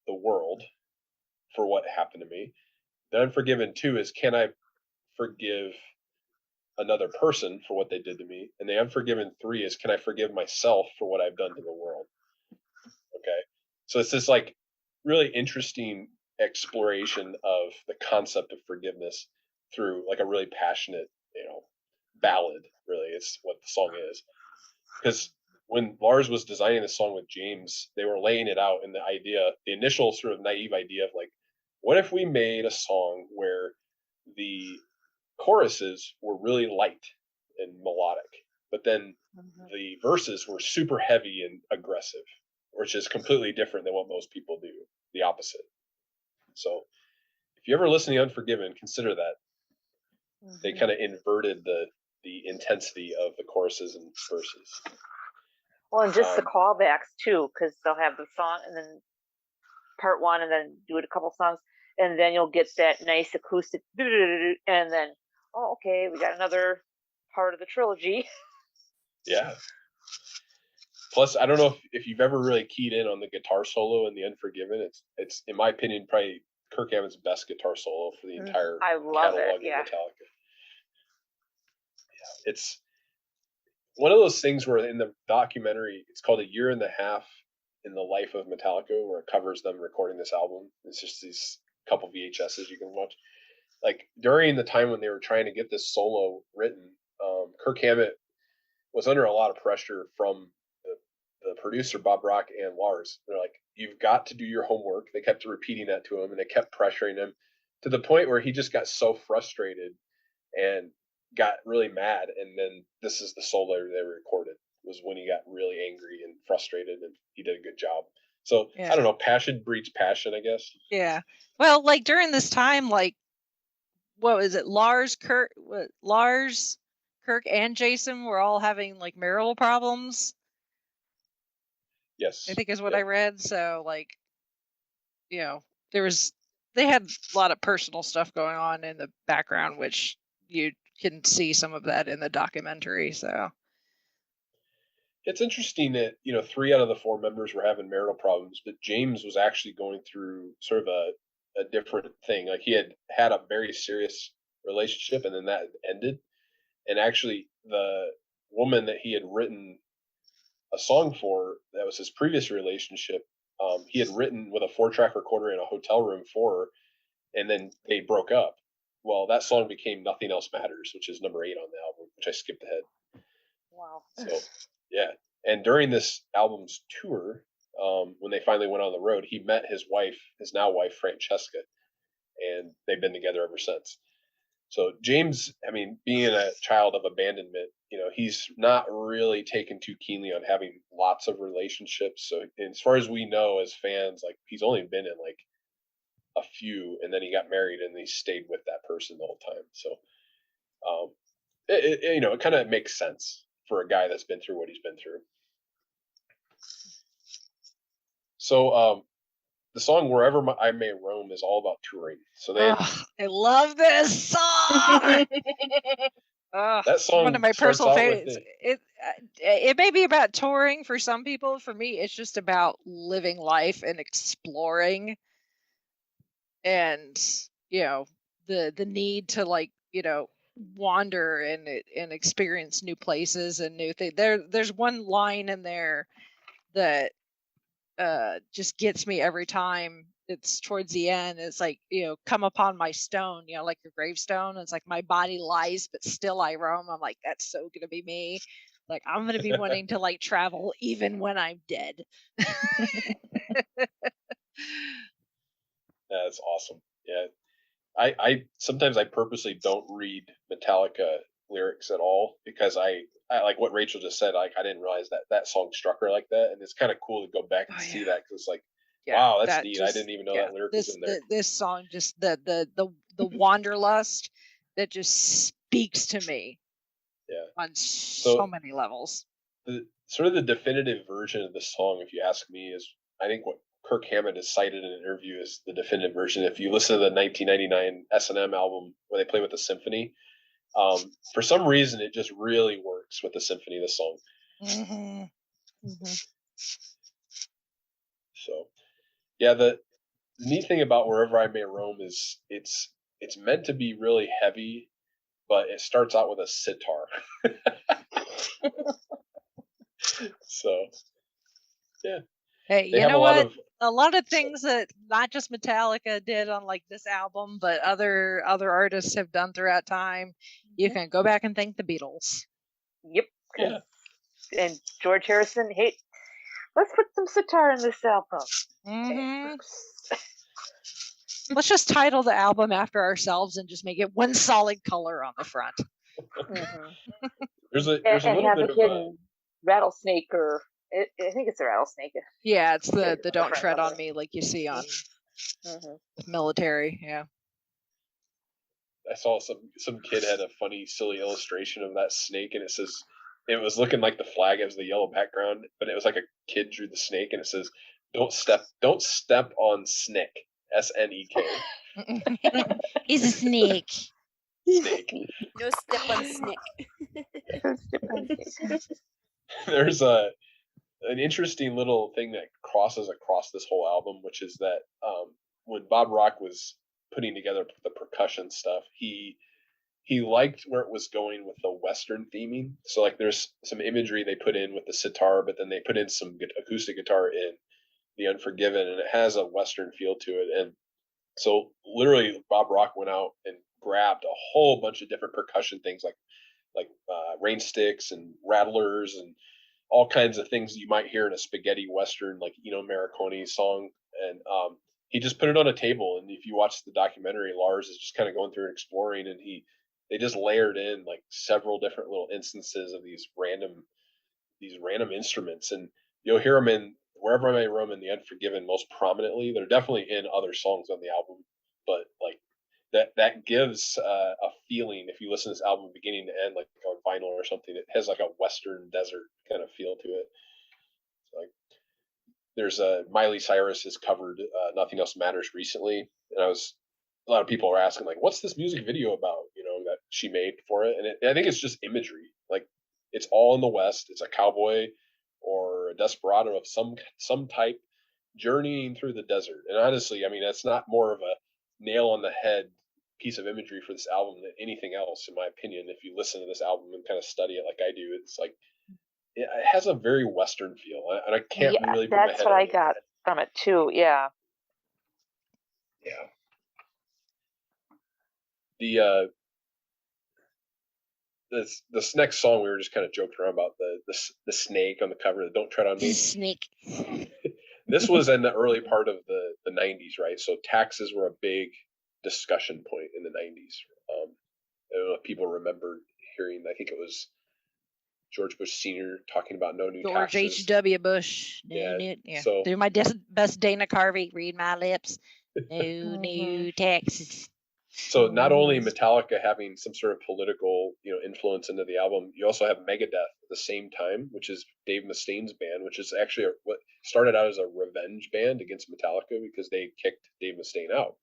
the world for what happened to me? The Unforgiven 2 is, can I forgive another person for what they did to me? And the Unforgiven 3 is, can I forgive myself for what I've done to the world? Okay. So it's this like really interesting exploration of the concept of forgiveness through like a really passionate, ballad, really. It's what the song is. Because when Lars was designing the song with James, they were laying it out in the initial sort of naive idea of like, what if we made a song where the choruses were really light and melodic, but then the verses were super heavy and aggressive, which is completely different than what most people do, the opposite. So if you ever listen to Unforgiven, consider that. They kind of inverted the intensity of the choruses and verses. Well, and just the callbacks too, because they'll have the song and then part one, and then do it a couple songs, and then you'll get that nice acoustic, and then okay, we got another part of the trilogy. Yeah. Plus, I don't know if you've ever really keyed in on the guitar solo in The Unforgiven. It's in my opinion probably Kirk Hammett's best guitar solo for the entire I love it, catalog yeah. of Metallica. Yeah, it's one of those things where in the documentary, it's called A Year and a Half in the Life of Metallica, where it covers them recording this album. It's just these couple VHSs you can watch. Like during the time when they were trying to get this solo written, Kirk Hammett was under a lot of pressure from the producer Bob Rock and Lars. They're like, "You've got to do your homework." They kept repeating that to him, and they kept pressuring him to the point where he just got so frustrated and got really mad. And then this is the solo they recorded. Was when he got really angry and frustrated, and he did a good job. So Yeah. I don't know, passion breeds passion, I guess. Yeah. Well, like during this time, like what was it? Lars, Kirk, and Jason were all having like marital problems. Yes. I think is what Yep. I read. So like, they had a lot of personal stuff going on in the background, which you can see some of that in the documentary. So It's interesting that 3 out of the 4 members were having marital problems, but James was actually going through sort of a different thing. Like he had a very serious relationship, and then that ended. And actually, the woman that he had written a song for, that was his previous relationship, he had written with a 4-track recorder in a hotel room for her, and then they broke up. Well, that song became Nothing Else Matters, which is number 8 on the album, which I skipped ahead. Wow. So, yeah. And during this album's tour, when they finally went on the road, he met his now wife, Francesca, and they've been together ever since. So James, I mean, being a child of abandonment, he's not really taken too keenly on having lots of relationships. So as far as we know as fans, like he's only been in like a few, and then he got married and he stayed with that person the whole time. So, it kind of makes sense for a guy that's been through what he's been through. So, the song "Wherever I May Roam" is all about touring. So I love this song. that song, one of my starts personal out with favorites. It may be about touring for some people. For me, it's just about living life and exploring, and the need to like wander and experience new places and new things. There's one line in there that just gets me every time. It's towards the end. It's like, come upon my stone, like your gravestone. It's like my body lies, but still I roam. I'm like, that's so gonna be me. Like I'm gonna be wanting to like travel even when I'm dead. That's awesome. Yeah. I sometimes I purposely don't read Metallica lyrics at all because I like what Rachel just said. Like I didn't realize that song struck her like that, and it's kind of cool to go back and see that because it's like, wow, that's neat. I didn't even know that lyric was in there. This song, just the wanderlust that just speaks to me. Yeah, on so many levels. The sort of the definitive version of this song, if you ask me, is I think what Kirk Hammett has cited in an interview is the definitive version. If you listen to the 1999 S&M album where they play with the symphony, for some reason it just really works with the symphony, this song. Mm-hmm. Mm-hmm. So yeah, the neat thing about Wherever I May Roam is it's meant to be really heavy, but it starts out with a sitar. So yeah. Hey, you know what? A lot of things that not just Metallica did on like this album, but other artists have done throughout time. You can go back and thank the Beatles. Yep. Yeah. And George Harrison, hey, let's put some sitar in this album. Mm-hmm. Let's just title the album after ourselves and just make it one solid color on the front. Mm-hmm. There's a little bit of a rattlesnake, or I think it's a rattlesnake. Yeah, it's the "Don't Tread on Me" like you see on military. Yeah. I saw some kid had a funny, silly illustration of that snake, and it says it was looking like the flag as the yellow background, but it was like a kid drew the snake, and it says, "Don't step on Snick, SNEK." He's a snake. Snake. No step on Snick. There's a an interesting little thing that crosses across this whole album, which is that when Bob Rock was putting together the percussion stuff, he liked where it was going with the Western theming. So like there's some imagery they put in with the sitar, but then they put in some acoustic guitar in The Unforgiven, and it has a Western feel to it. And so literally Bob Rock went out and grabbed a whole bunch of different percussion things like rain sticks and rattlers and all kinds of things you might hear in a spaghetti Western, like Eno Morricone song. And he just put it on a table. And if you watch the documentary, Lars is just kind of going through and exploring, and they just layered in like several different little instances of these random instruments, and you'll hear them in Wherever I May Roam and The Unforgiven most prominently. They're definitely in other songs on the album, but like that gives a feeling if you listen to this album beginning to end, like on vinyl or something. It has like a Western desert kind of feel to it. Like there's Miley Cyrus has covered Nothing Else Matters recently, and a lot of people are asking like, what's this music video about, that she made for it? And I think it's just imagery. Like it's all in the West. It's a cowboy or a desperado of some type journeying through the desert. And honestly, I mean, that's not more of a nail on the head piece of imagery for this album than anything else, in my opinion. If you listen to this album and kind of study it like I do, it's like it has a very Western feel, and I can't really put my head that's what I got from it too. Yeah. This next song we were just kind of joking around about the snake on the cover, the Don't Tread on Me. Snake. This was in the early part of the 90s, right? So taxes were a big discussion point in the 90s. I don't know if people remember hearing, I think it was George Bush Sr. talking about no new taxes. George H.W. Bush. Yeah. So, do my best Dana Carvey, read my lips. No new taxes. So not only Metallica having some sort of political, influence into the album, you also have Megadeth at the same time, which is Dave Mustaine's band, which is actually what started out as a revenge band against Metallica because they kicked Dave Mustaine out.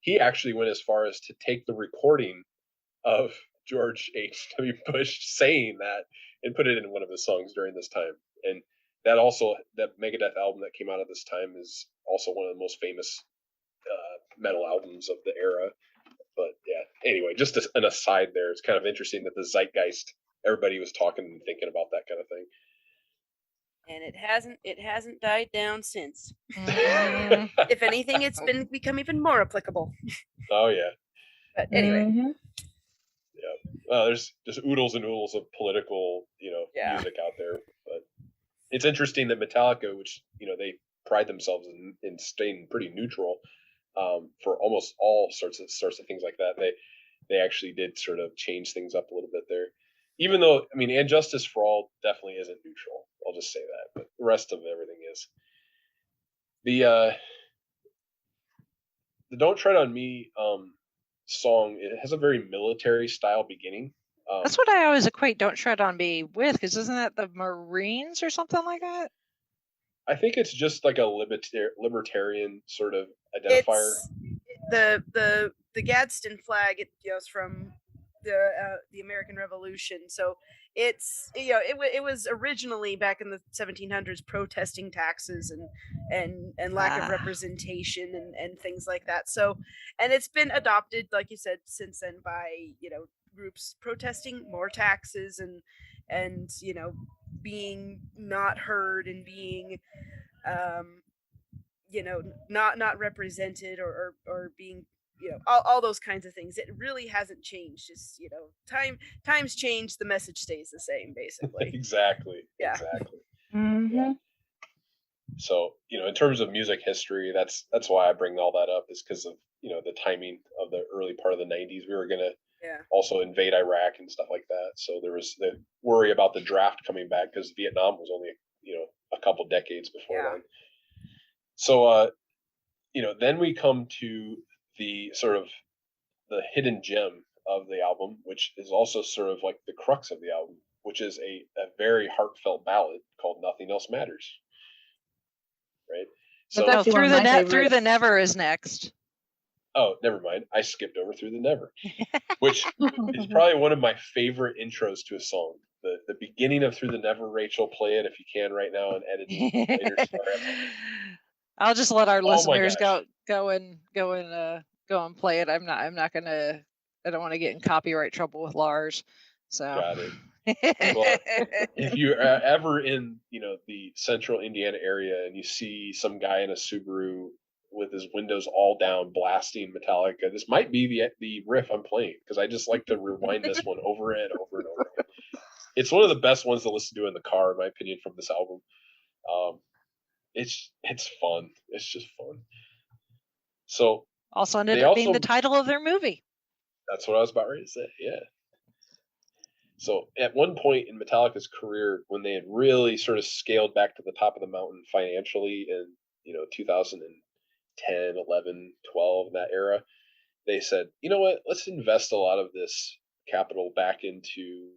He actually went as far as to take the recording of George H.W. Bush saying that and put it in one of his songs during this time. And that Megadeth album that came out at this time is also one of the most famous metal albums of the era. But yeah, anyway, just an aside there. It's kind of interesting that the zeitgeist, everybody was talking and thinking about that kind of thing. And it hasn't died down since. If anything, it's become even more applicable. Oh yeah. But anyway. Yeah. Well, there's just oodles and oodles of political, music out there. But it's interesting that Metallica, which, they pride themselves in staying pretty neutral, for almost all sorts of things like that. They actually did sort of change things up a little bit there. Even though, I mean, And Justice for All definitely isn't neutral. I'll just say that. But the rest of everything is. The Don't Tread on Me song, it has a very military style beginning. That's what I always equate Don't Tread on Me with, because isn't that the Marines or something like that? I think it's just like a libertarian sort of identifier. It's the Gadsden flag. It goes from the American Revolution. So it's it was originally back in the 1700s protesting taxes and lack of representation and things like that. So, and it's been adopted, like you said, since then by groups protesting more taxes and being not heard and being not represented or being all those kinds of things. It really hasn't changed. Just times change, the message stays the same, basically. Exactly. Mm-hmm. So in terms of music history, that's why I bring all that up, is because of the timing of the early part of the 90s. We were gonna also invade Iraq and stuff like that. So there was the worry about the draft coming back because Vietnam was only a couple decades before then. So then we come to the sort of the hidden gem of the album, which is also sort of like the crux of the album, which is a very heartfelt ballad called Nothing Else Matters. Right? So Through the Never is next. Oh, never mind. I skipped over Through the Never, which is probably one of my favorite intros to a song. the beginning of Through the Never. Rachel, play it if you can right now and editing later. I'll just let our Oh my listeners gosh. go and play it. I'm not gonna. I don't want to get in copyright trouble with Lars. So. Got it. Well, if you're ever in, the central Indiana area and you see some guy in a Subaru with his windows all down blasting Metallica, this might be the riff I'm playing, because I just like to rewind this one over and over and over again. It's one of the best ones to listen to in the car, in my opinion, from this album. It's fun. It's just fun. So also ended up being the title of their movie. That's what I was about ready to say. Yeah. So at one point in Metallica's career, when they had really sort of scaled back to the top of the mountain financially in 2010, 11, 12, that era, they said, you know what, let's invest a lot of this capital back into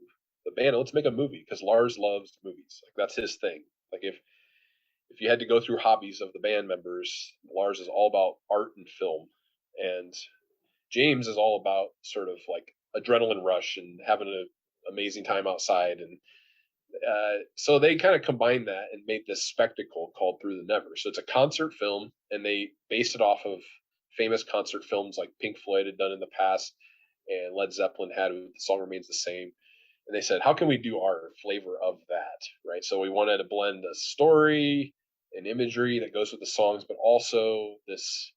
the band. Let's make a movie, because Lars loves movies. Like, that's his thing. Like, if you had to go through hobbies of the band members, Lars is all about art and film, and James is all about sort of like adrenaline rush and having an amazing time outside. And so they kind of combined that and made this spectacle called Through the Never. So it's a concert film, and they based it off of famous concert films like Pink Floyd had done in the past, and Led Zeppelin had. The Song Remains the Same. And they said, how can we do our flavor of that, right? So we wanted to blend a story and imagery that goes with the songs, but also this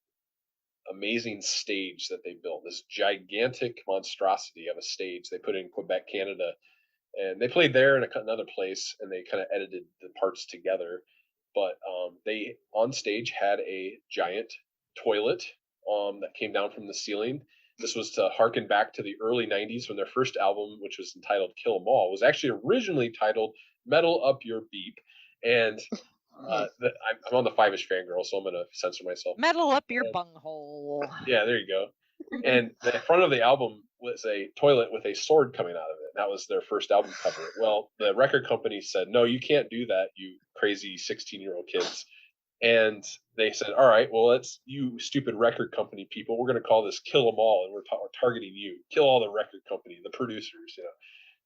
amazing stage that they built, this gigantic monstrosity of a stage they put in Quebec, Canada. And they played there in another place, and they kind of edited the parts together. But they, on stage, had a giant toilet that came down from the ceiling. This was to harken back to the early 90s, when their first album, which was entitled Kill 'Em All, was actually originally titled Metal Up Your Beep. And I'm on the Fiveish fangirl, so I'm going to censor myself. Metal up your bunghole. Yeah, there you go. And the front of the album was a toilet with a sword coming out of it. That was their first album cover. Well, the record company said, no, you can't do that, you crazy 16-year-old kids. And they said, all right, well, that's you stupid record company people. We're going to call this Kill 'Em All, and we're targeting you. Kill all the record company, the producers,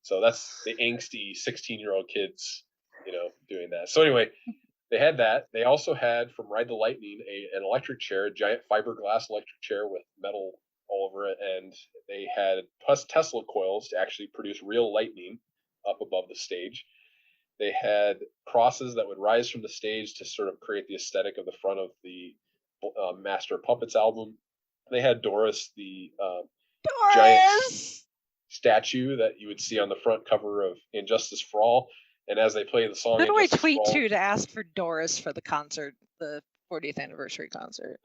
So that's the angsty 16-year-old kids, doing that. So anyway, they had that. They also had, from Ride the Lightning, an electric chair, a giant fiberglass electric chair with metal all over it. And they had Tesla coils to actually produce real lightning up above the stage. They had crosses that would rise from the stage to sort of create the aesthetic of the front of the Master of Puppets album. They had Doris, the giant statue that you would see on the front cover of Injustice for All. And as they play the song, who do I tweet to ask for Doris for the concert, the 40th anniversary concert?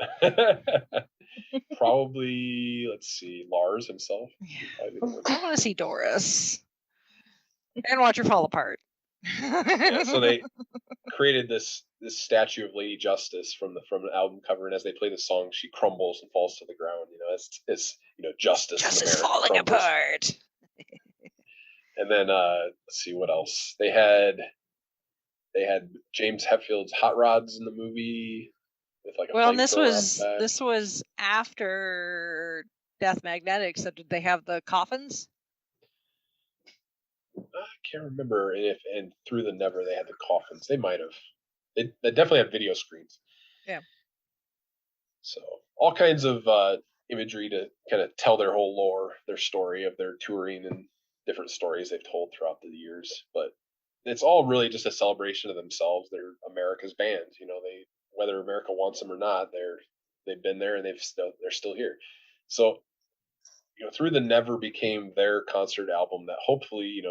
Probably, let's see, Lars himself. I want to see Doris and watch her fall apart. Yeah, so they created this statue of Lady Justice from an album cover, and as they play the song, she crumbles and falls to the ground. It's justice falling apart. And then let's see what else they had. They had James Hetfield's Hot Rods in the movie with like a well, and this was after Death Magnetic. So did they have the coffins? I can't remember if and Through the Never they had the coffins. They might have. They definitely had video screens. Yeah. So all kinds of imagery to kind of tell their whole lore, their story of their touring, and different stories they've told throughout the years. But it's all really just a celebration of themselves. They're America's band. They, whether America wants them or not, they've been there, and they're still here. So Through the Never became their concert album that hopefully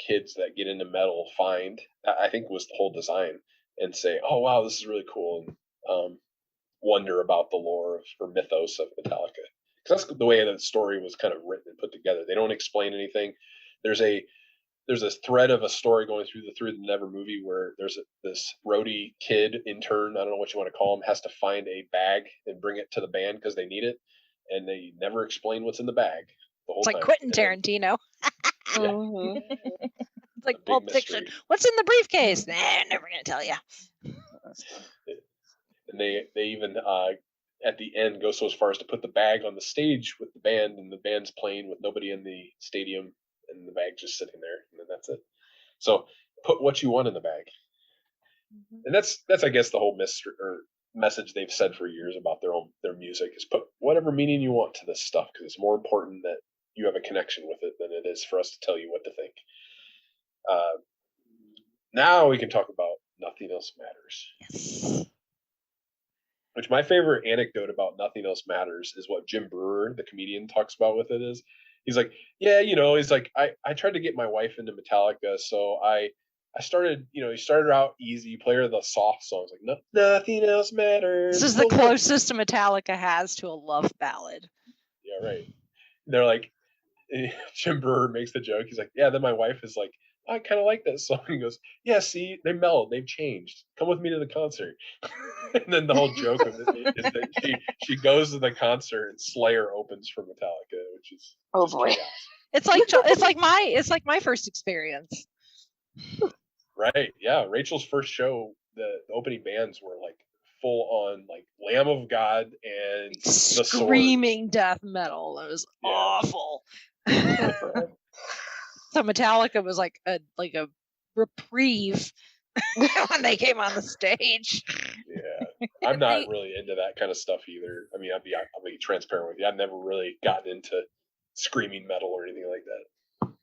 kids that get into metal find. I think was the whole design, and say, oh wow, this is really cool, and wonder about the lore or mythos of Metallica. Because that's the way the story was kind of written and put together. They don't explain anything. There's a thread of a story going through the Never movie where there's this roadie kid intern, I don't know what you want to call him, has to find a bag and bring it to the band because they need it, and they never explain what's in the bag the whole time. It's like Quentin Tarantino. Yeah. It's like Pulp Fiction. What's in the briefcase? Nah, never gonna tell you. And they even at the end go so as far as to put the bag on the stage with the band, and the band's playing with nobody in the stadium, and the bag just sitting there, and then that's it. So put what you want in the bag. And that's I guess the whole message they've said for years about their music is put whatever meaning you want to this stuff, because it's more important that you have a connection with it than it is for us to tell you what to think. Now we can talk about Nothing Else Matters. Yes. Which my favorite anecdote about Nothing Else Matters is what Jim Brewer, the comedian, talks about with it is. He's like, yeah, he's like, I tried to get my wife into Metallica, so I started, he started out easy, play her the soft songs, like Nothing Else Matters. This is the closest Metallica has to a love ballad. Yeah, right. They're like, Jim Brewer makes the joke. He's like, yeah, then my wife is like, I kind of like that song. He goes, yeah, see, they mellowed, they've changed. Come with me to the concert. And then the whole joke of it is that she goes to the concert and Slayer opens for Metallica, which is boy, it's like my first experience. Right? Yeah, Rachel's first show, the opening bands were like full on like Lamb of God and the screaming death metal. It was awful. So Metallica was like a reprieve when they came on the stage. Yeah, I'm not really into that kind of stuff either. I mean, I'll be transparent with you. I've never really gotten into screaming metal or anything like that.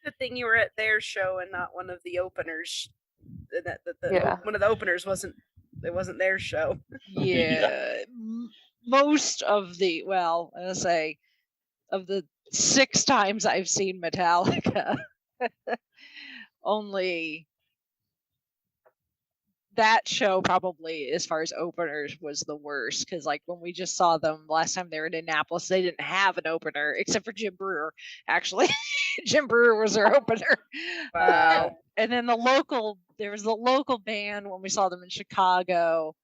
Good thing you were at their show and not one of the openers. One of the openers wasn't their show. Yeah. Most of the of the 6 times I've seen Metallica, only that show probably, as far as openers, was the worst, because like when we just saw them last time they were in Indianapolis, they didn't have an opener except for Jim Brewer. Actually, Jim Brewer was their opener. Wow. And then there was the local band when we saw them in Chicago,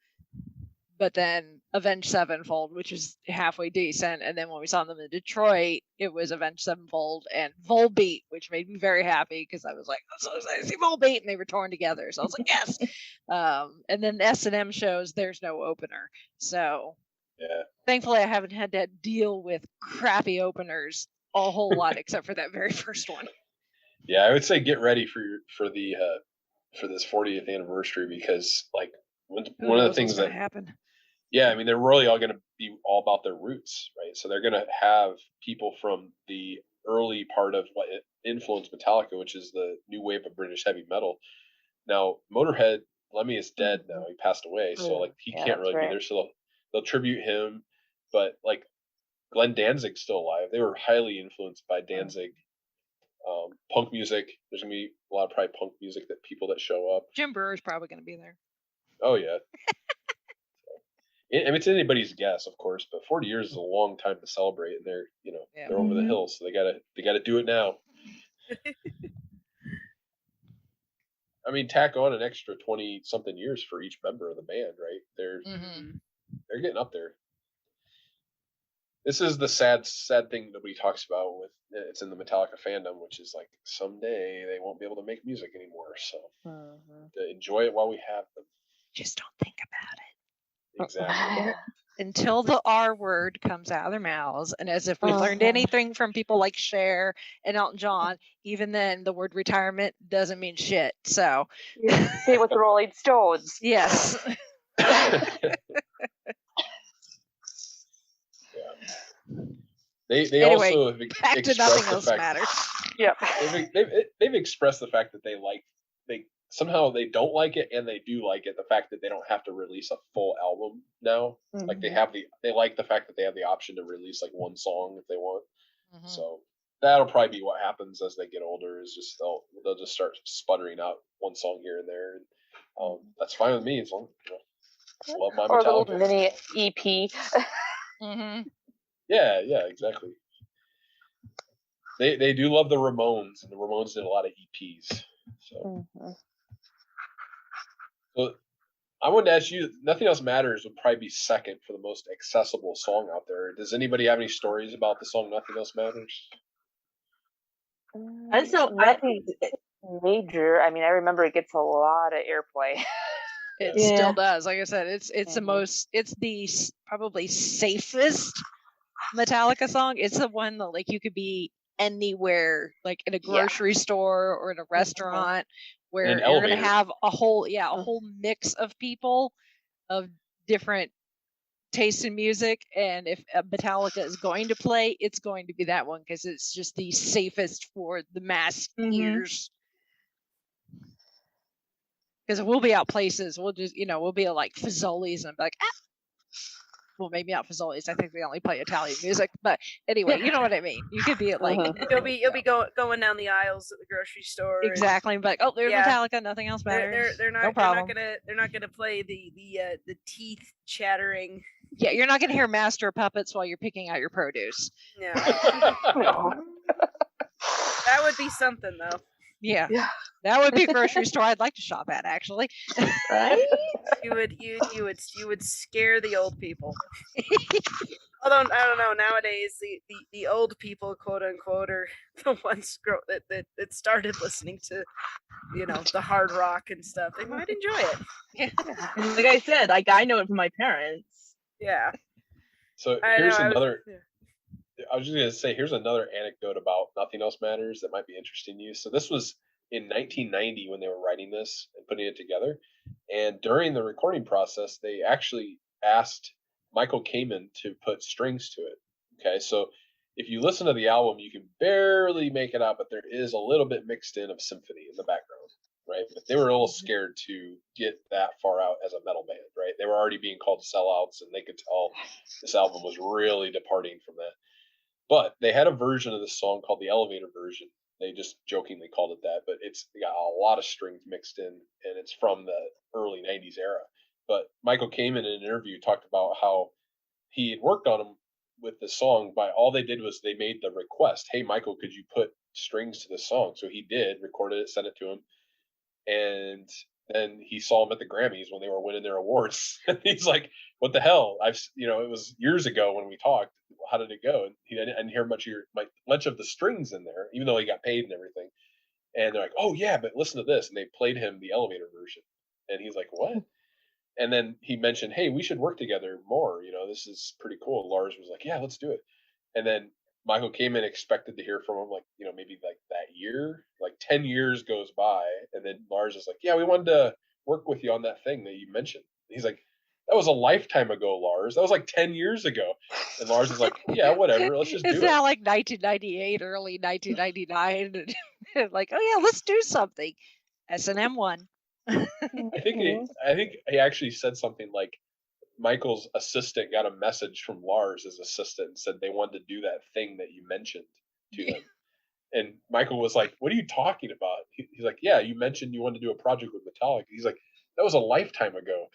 but then Avenged Sevenfold, which is halfway decent. And then when we saw them in Detroit, it was Avenged Sevenfold and Volbeat, which made me very happy because I was like, I'm so excited to see Volbeat, and they were torn together. So I was like, yes. And then S&M shows, there's no opener. So thankfully I haven't had to deal with crappy openers a whole lot except for that very first one. Yeah, I would say get ready for this 40th anniversary, because like one of the things that happened. Yeah, I mean, they're really all going to be all about their roots, right? So they're going to have people from the early part of what influenced Metallica, which is the new wave of British heavy metal. Now, Motorhead, Lemmy is dead now. He passed away. So, like, he can't really be there. So they'll tribute him. But, like, Glenn Danzig's still alive. They were highly influenced by Danzig. Punk music. There's going to be a lot of probably punk music people that show up. Jim Brewer's probably going to be there. Oh, yeah. I mean, it's anybody's guess, of course, but 40 years is a long time to celebrate, and they're they're over the hill, so they gotta do it now. I mean, tack on an extra 20 something years for each member of the band, right? They're getting up there. This is the sad thing nobody talks about with it's in the Metallica fandom, which is like someday they won't be able to make music anymore. So to enjoy it while we have them. Just don't think about it. Exactly. Until the R word comes out of their mouths, and as if we've learned anything from people like Cher and Elton John, even then the word retirement doesn't mean shit. So say with the Rolling Stones. Yes. They anyway, also have back to Nothing Else Matters. Yeah. They've expressed the fact that they somehow they don't like it, and they do like it. The fact that they don't have to release a full album now, like they like the fact that they have the option to release like one song if they want. So that'll probably be what happens as they get older. Is just they'll just start sputtering out one song here and there, and that's fine with me as long as love my Metallica. Or a little mini EP. Yeah, exactly. They do love the Ramones, and the Ramones did a lot of EPs. So. So I wanted to ask you, Nothing Else Matters would probably be second for the most accessible song out there. Does anybody have any stories about the song Nothing Else Matters? Nothing major. I mean, I remember it gets a lot of airplay. It still does. Like I said, it's the most, it's the probably safest Metallica song. It's the one that like you could be anywhere, like in a grocery store or in a restaurant, where an you're going to elevator. have a whole mix of people of different tastes in music. And if Metallica is going to play, it's going to be that one because it's just the safest for the mass ears. Because we'll be out places, we'll just, we'll be at like Fazoli's and be like, well, maybe not Fazoli's. I think they only play Italian music, but anyway, you know what I mean. You could be at like You'll be going down the aisles at the grocery store. Exactly, but oh, there's Metallica. Nothing else matters. They're not. No problem. They're not gonna play the teeth chattering. Yeah, you're not gonna hear Master of Puppets while you're picking out your produce. No. That would be something, though. Yeah. That would be a grocery store I'd like to shop at, actually. Right? You would scare the old people. Although I don't know, nowadays the old people, quote unquote, are the ones that started listening to, the hard rock and stuff. They might enjoy it. Yeah. Like I said, like I know it from my parents. Yeah. So here's another. I was just going to say, here's another anecdote about Nothing Else Matters that might be interesting to you. So this was in 1990 when they were writing this and putting it together. And during the recording process, they actually asked Michael Kamen to put strings to it. Okay, so if you listen to the album, you can barely make it out, but there is a little bit mixed in of symphony in the background, right? But they were a little scared to get that far out as a metal band, right? They were already being called sellouts, and they could tell this album was really departing from that. But they had a version of this song called the Elevator version. They just jokingly called it that, but it's got a lot of strings mixed in, and it's from the early 90s era. But Michael Kamen in an interview talked about how he had worked on them with the song, but all they did was they made the request, hey, Michael, could you put strings to this song? So he did, recorded it, sent it to him, and then he saw him at the Grammys when they were winning their awards. He's like, what the hell? It was years ago when we talked. How did it go? And he didn't hear much of the strings in there, even though he got paid and everything. And they're like, oh yeah, but listen to this. And they played him the Elevator version. And he's like, what? And then he mentioned, hey, we should work together more. This is pretty cool. Lars was like, yeah, let's do it. And then Michael came in, expected to hear from him maybe like that year, like 10 years goes by. And then Lars is like, yeah, we wanted to work with you on that thing that you mentioned. He's like, that was a lifetime ago, Lars. That was like 10 years ago. And Lars is like, yeah, whatever. Let's just do it. It's now like 1998, early 1999. Like, oh yeah, let's do something. S&M one. I think he actually said something like Michael's assistant got a message from Lars' assistant and said they wanted to do that thing that you mentioned to them. And Michael was like, what are you talking about? He's like, yeah, you mentioned you wanted to do a project with Metallica. He's like, that was a lifetime ago.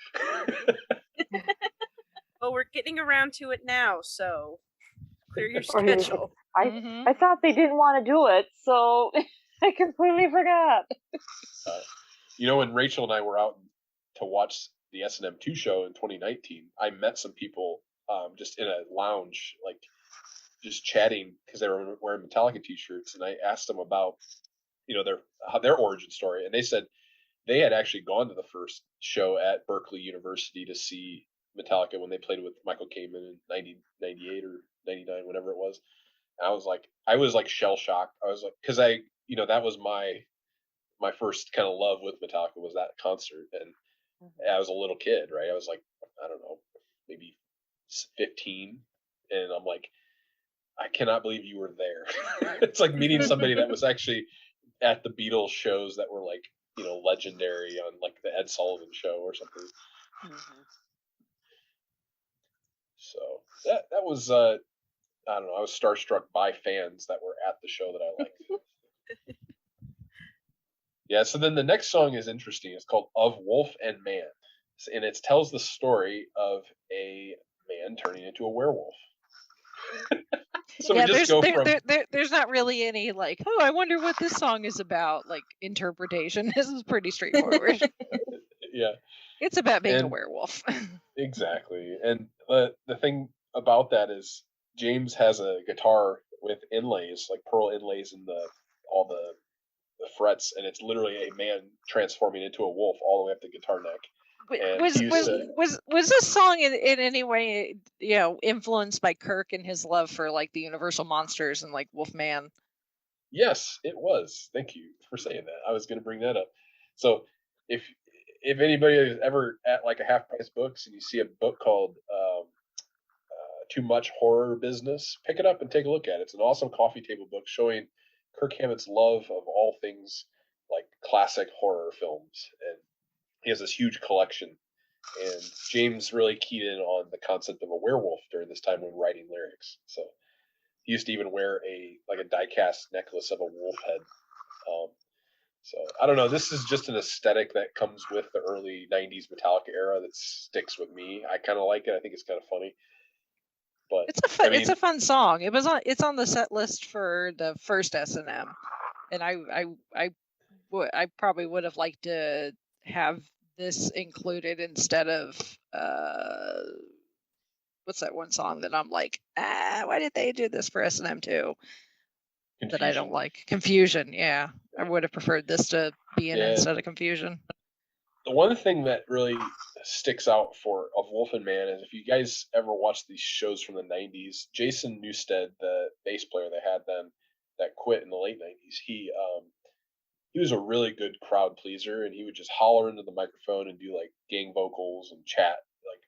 Well, we're getting around to it now, so clear your schedule. I thought they didn't want to do it, so I completely forgot. When Rachel and I were out to watch the S&M 2 show in 2019, I met some people just in a lounge, like just chatting because they were wearing Metallica t-shirts, and I asked them about their origin story, and they said they had actually gone to the first show at Berkeley University to see Metallica when they played with Michael Kamen in 1998 or 99, whenever it was. And I was like shell shocked. I was like, because that was my first kind of love with Metallica was that concert, and I was a little kid, right? I was like, I don't know, maybe 15, and I'm like, I cannot believe you were there. It's like meeting somebody that was actually at the Beatles shows that were like, legendary on like the Ed Sullivan Show or something. So that was I don't know, I was starstruck by fans that were at the show that I liked. Yeah, so then the next song is interesting. It's called Of Wolf and Man. And it tells the story of a man turning into a werewolf. So yeah, we just go from... there's not really any like, oh, I wonder what this song is about, like interpretation. This is pretty straightforward. Yeah. It's about being a werewolf. Exactly. And the thing about that is James has a guitar with inlays, like pearl inlays in all the frets, and it's literally a man transforming into a wolf all the way up the guitar neck. Was this song in any way influenced by Kirk and his love for like the Universal monsters and like Wolfman? Yes, it was. Thank you for saying that. I was going to bring that up. So if anybody is ever at like a half price books and you see a book called Too Much Horror Business, pick it up and take a look at it. It's an awesome coffee table book showing Kirk Hammett's love of all things like classic horror films, and he has this huge collection. And James really keyed in on the concept of a werewolf during this time when writing lyrics. So he used to even wear a die-cast necklace of a wolf head. So I don't know. This is just an aesthetic that comes with the early '90s Metallica era that sticks with me. I kind of like it. I think it's kind of funny. But it's a fun song. It's on the set list for the first S&M, and I probably would have liked to have this included instead of what's that one song that I'm like, why did they do this for S&M too? That I don't like. Confusion, yeah. I would have preferred this to be in instead of Confusion. The one thing that really sticks out for Of Wolf and Man is if you guys ever watch these shows from the 90s, Jason Newsted, the bass player they had then that quit in the late 90s, he was a really good crowd pleaser, and he would just holler into the microphone and do like gang vocals and chat like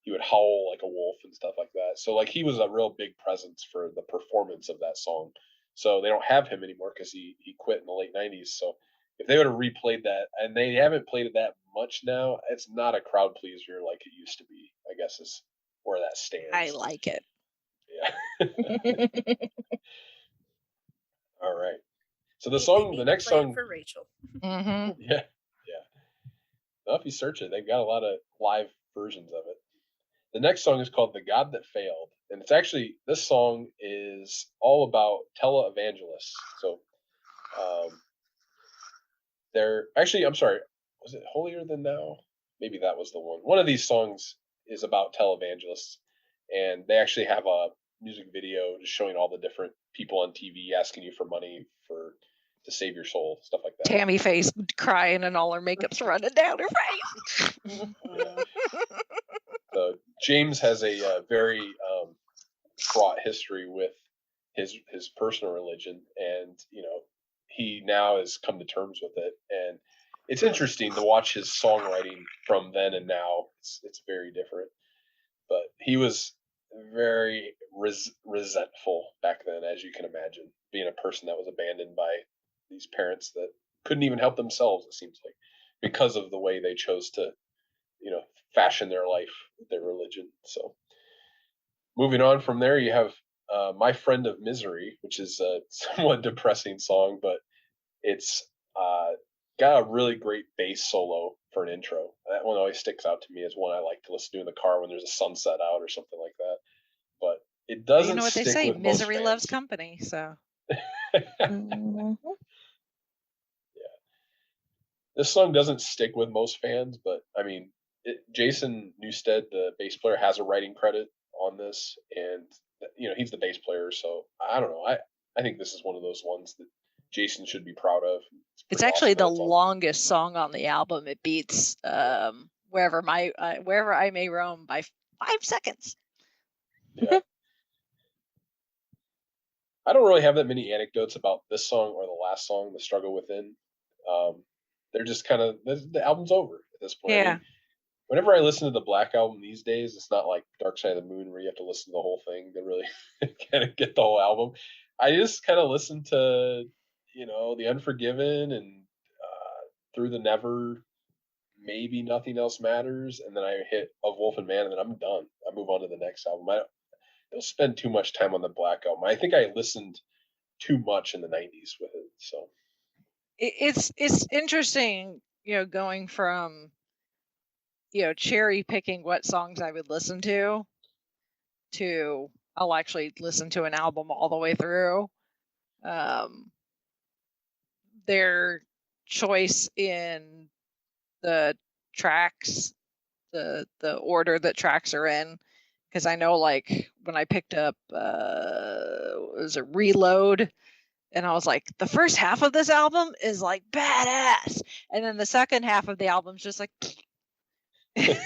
he would howl like a wolf and stuff like that. So like he was a real big presence for the performance of that song. So they don't have him anymore because he quit in the late 90s. So if they would have replayed that, and they haven't played it that much now, it's not a crowd pleaser like it used to be, I guess is where that stands. I like it. Yeah. All right. So the next song for Rachel. Mm-hmm. Yeah. Well, if you search it, they've got a lot of live versions of it. The next song is called The God That Failed. And it's actually, this song is all about televangelists. So I'm sorry, was it Holier Than Thou? Maybe that was the one. One of these songs is about televangelists. And they actually have a music video just showing all the different people on TV asking you for money to save your soul, stuff like that. Tammy face crying and all her makeup's running down her face. So James has a very fraught history with his personal religion, and he now has come to terms with it. And it's interesting to watch his songwriting from then and now. It's very different, but he was very resentful back then, as you can imagine, being a person that was abandoned by these parents that couldn't even help themselves, it seems like, because of the way they chose to fashion their life with their religion. So moving on from there, you have My Friend of Misery, which is a somewhat depressing song, but it's got a really great bass solo for an intro. That one always sticks out to me as one I like to listen to in the car when there's a sunset out or something like that. But it doesn't. You know what they say? Misery loves company. So. Mhm. Yeah, this song doesn't stick with most fans, but I mean, Jason Newsted, the bass player, has a writing credit on this, and he's the bass player. So I don't know. I think this is one of those ones that Jason should be proud of. It's actually the longest song on the album. It beats Wherever I May Roam by 5 seconds. Yeah. I don't really have that many anecdotes about this song or the last song, The Struggle Within. They're just kind of, the album's over at this point. Yeah. I mean, whenever I listen to the Black Album these days, it's not like Dark Side of the Moon where you have to listen to the whole thing to really kind of get the whole album. I just kind of listen to, The Unforgiven and Through the Never, maybe Nothing Else Matters, and then I hit Of Wolf and Man, and then I'm done. I move on to the next album. I don't spend too much time on the Black Album. I think I listened too much in the 90s with it. So it's interesting, going from cherry picking what songs I would listen to I'll actually listen to an album all the way through. Their choice in the tracks, the order that tracks are in, because I know, like, when I picked up was it Reload, and I was like, the first half of this album is like badass, and then the second half of the album's just like it's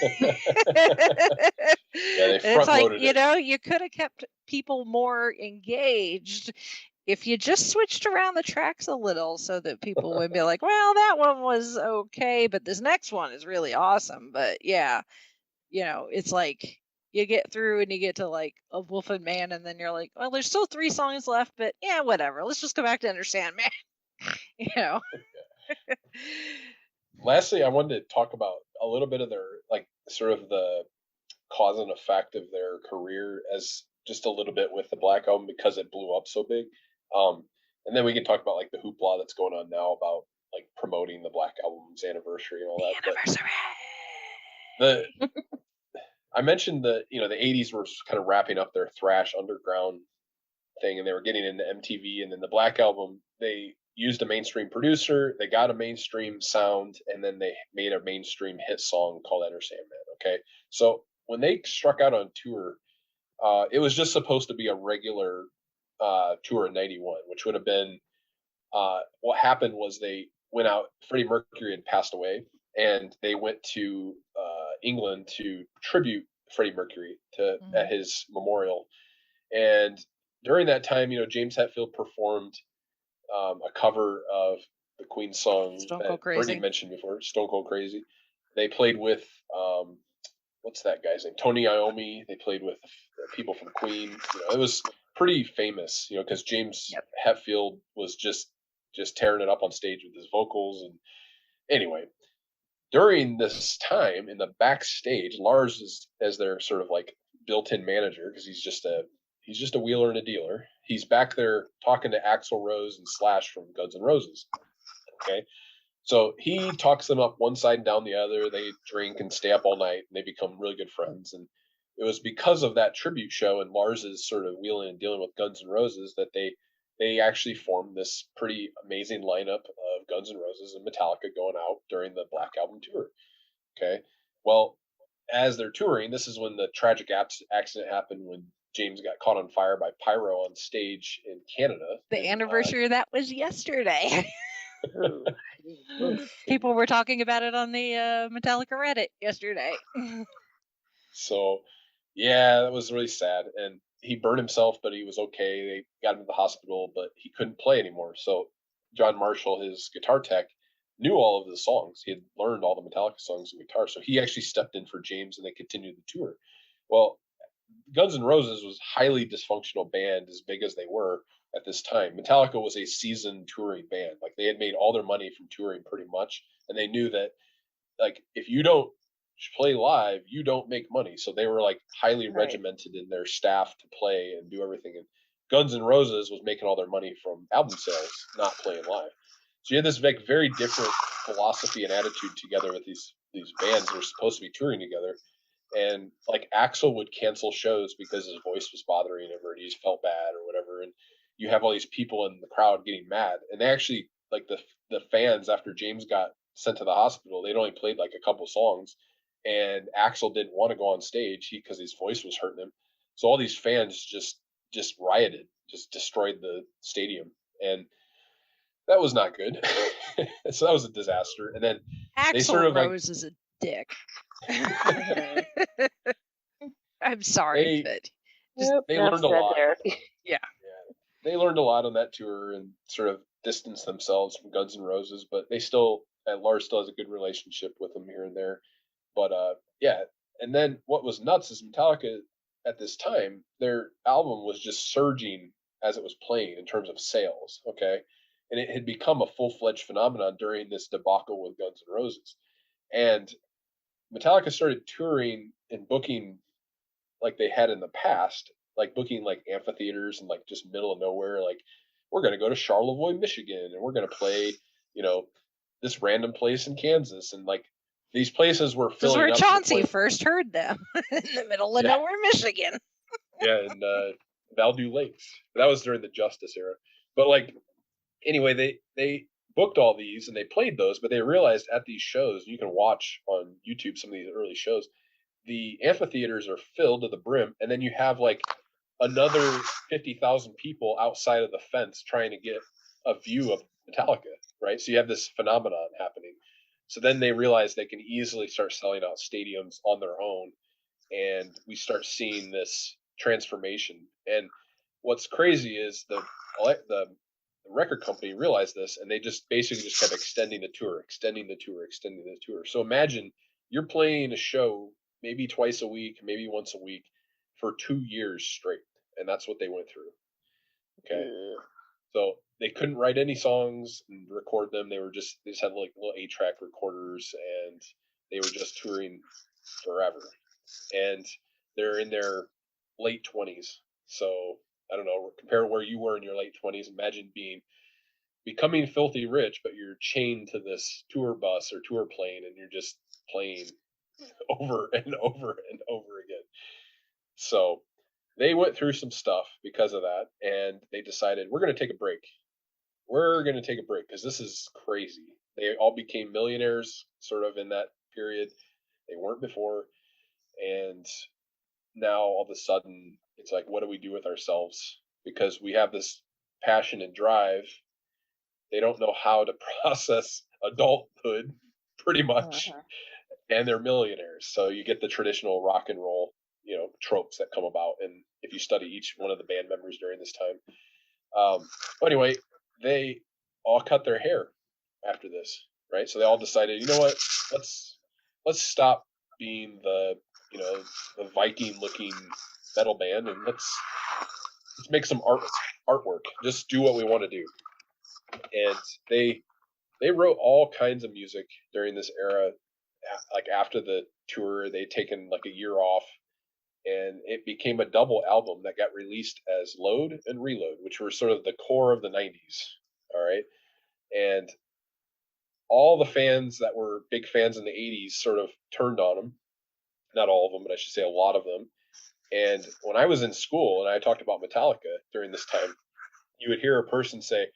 like, you could have kept people more engaged if you just switched around the tracks a little so that people would be like, well, that one was okay, but this next one is really awesome. But yeah, it's like you get through and you get to like a Wolf and Man, and then you're like, well, there's still 3 songs left, but yeah, whatever. Let's just go back to Understand Man. Lastly, I wanted to talk about a little bit of their like sort of the cause and effect of their career as just a little bit with the Black Album because it blew up so big. And then we can talk about like the hoopla that's going on now about like promoting the Black Album's anniversary and all that. Anniversary. The I mentioned the the 80s were kind of wrapping up their thrash underground thing and they were getting into MTV, and then the Black Album, they used a mainstream producer, they got a mainstream sound, and then they made a mainstream hit song called Enter Sandman. Okay. So when they struck out on tour, it was just supposed to be a regular tour in '91, which would have been what happened was they went out. Freddie Mercury had passed away, and they went to England to tribute Freddie Mercury to at his memorial. And during that time, James Hetfield performed a cover of the Queen song Stone that Cold Brittany Crazy. mentioned before, Stone Cold Crazy. They played with what's that guy's name? Tony Iommi. They played with people from Queen. It was pretty famous, because James Yep. Hetfield was just tearing it up on stage with his vocals. And anyway, during this time in the backstage, Lars is as their sort of like built-in manager because he's just a wheeler and a dealer. He's back there talking to Axl Rose and Slash from Guns N' Roses. Okay. So he talks them up one side and down the other. They drink and stay up all night, and they become really good friends. And it was because of that tribute show and Lars's sort of wheeling and dealing with Guns N' Roses that they actually formed this pretty amazing lineup of Guns N' Roses and Metallica going out during the Black Album tour. Okay. Well, as they're touring, this is when the tragic accident happened when James got caught on fire by pyro on stage in Canada. The anniversary of that was yesterday. Ooh. People were talking about it on the Metallica Reddit yesterday. So, yeah, that was really sad. And he burned himself, but he was okay. They got him to the hospital, but he couldn't play anymore. So, John Marshall, his guitar tech, knew all of the songs. He had learned all the Metallica songs on guitar. So, he actually stepped in for James and they continued the tour. Well, Guns N' Roses was a highly dysfunctional band, as big as they were at this time. Metallica was a seasoned touring band. Like they had made all their money from touring pretty much, and they knew that like if you don't play live, you don't make money. So they were like highly Right. regimented in their staff to play and do everything. And Guns N' Roses was making all their money from album sales, not playing live. So you had this like very different philosophy and attitude together with these bands that are supposed to be touring together. And like Axel would cancel shows because his voice was bothering him or he just felt bad or whatever. And you have all these people in the crowd getting mad. And they actually like the fans after James got sent to the hospital, they'd only played like a couple songs, and Axel didn't want to go on stage because his voice was hurting him. So all these fans just rioted, just destroyed the stadium, and that was not good. So that was a disaster. And then Axl sort of, like- Rose is a dick. Mhm. I'm sorry, They- but Yep, they enough learned a said lot. there. They learned a lot on that tour and sort of distanced themselves from Guns N' Roses, but they still, Lars still has a good relationship with them here and there. But yeah. And then what was nuts is Metallica at this time, their album was just surging as it was playing in terms of sales. Okay. And it had become a full fledged phenomenon during this debacle with Guns N' Roses. And Metallica started touring and booking like they had in the past, like booking like amphitheaters and like just middle of nowhere. Like we're gonna go to Charlevoix, Michigan, and we're gonna play, this random place in Kansas, and like these places were this is filling where up. to the Chauncey point- first heard them in the middle of Yeah. nowhere, Michigan. Yeah, in Valdew Lakes. That was during the Justice era. But like anyway, they booked all these and they played those, but they realized at these shows, you can watch on YouTube some of these early shows, the amphitheaters are filled to the brim, and then you have like another 50,000 people outside of the fence trying to get a view of Metallica, right? So you have this phenomenon happening. So then they realize they can easily start selling out stadiums on their own, and we start seeing this transformation. And what's crazy is the record company realized this, and they just basically just kept extending the tour, extending the tour, extending the tour. So imagine you're playing a show maybe twice a week, maybe once a week for 2 years straight, and that's what they went through. Okay, so they couldn't write any songs and record them. They just had like little 8-track recorders, and they were just touring forever. And they're in their late 20s. So I don't know, compare where you were in your late 20s. Imagine becoming filthy rich, but you're chained to this tour bus or tour plane, and you're just playing over and over and over again. So they went through some stuff because of that, and they decided we're going to take a break. We're going to take a break because this is crazy. They all became millionaires sort of in that period. They weren't before. And now all of a sudden it's like, what do we do with ourselves? Because we have this passion and drive. They don't know how to process adulthood pretty much. And they're millionaires. So you get the traditional rock and roll, tropes that come about. And if you study each one of the band members during this time. But anyway, they all cut their hair after this, right? So they all decided, you know what, let's stop being the Viking looking metal band, and let's make some artwork. Just do what we want to do. And they wrote all kinds of music during this era. Like after the tour, they'd taken like a year off, and it became a double album that got released as Load and Reload, which were sort of the core of the 90s. All right. And all the fans that were big fans in the 80s sort of turned on them. Not all of them, but I should say a lot of them. And when I was in school and I talked about Metallica during this time, you would hear a person say,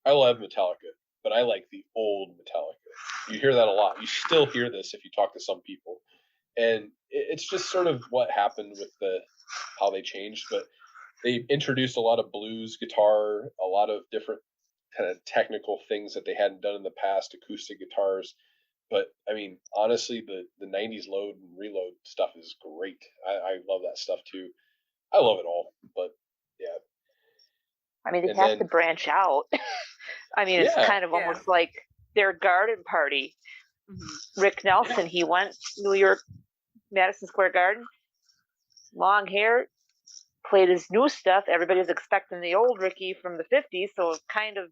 I love Metallica, but I like the old Metallica. You hear that a lot. You still hear this if you talk to some people. And it's just sort of what happened with how they changed. But they introduced a lot of blues guitar, a lot of different kind of technical things that they hadn't done in the past, acoustic guitars. But I mean, honestly, the 90s Load and Reload stuff is great. I love that stuff too. I love it all. But yeah. I mean, they have to branch out. I mean, it's kind of almost like their garden party. Rick Nelson, he went New York, Madison Square Garden, long hair, played his new stuff. Everybody's expecting the old Ricky from the 50s, so kind of,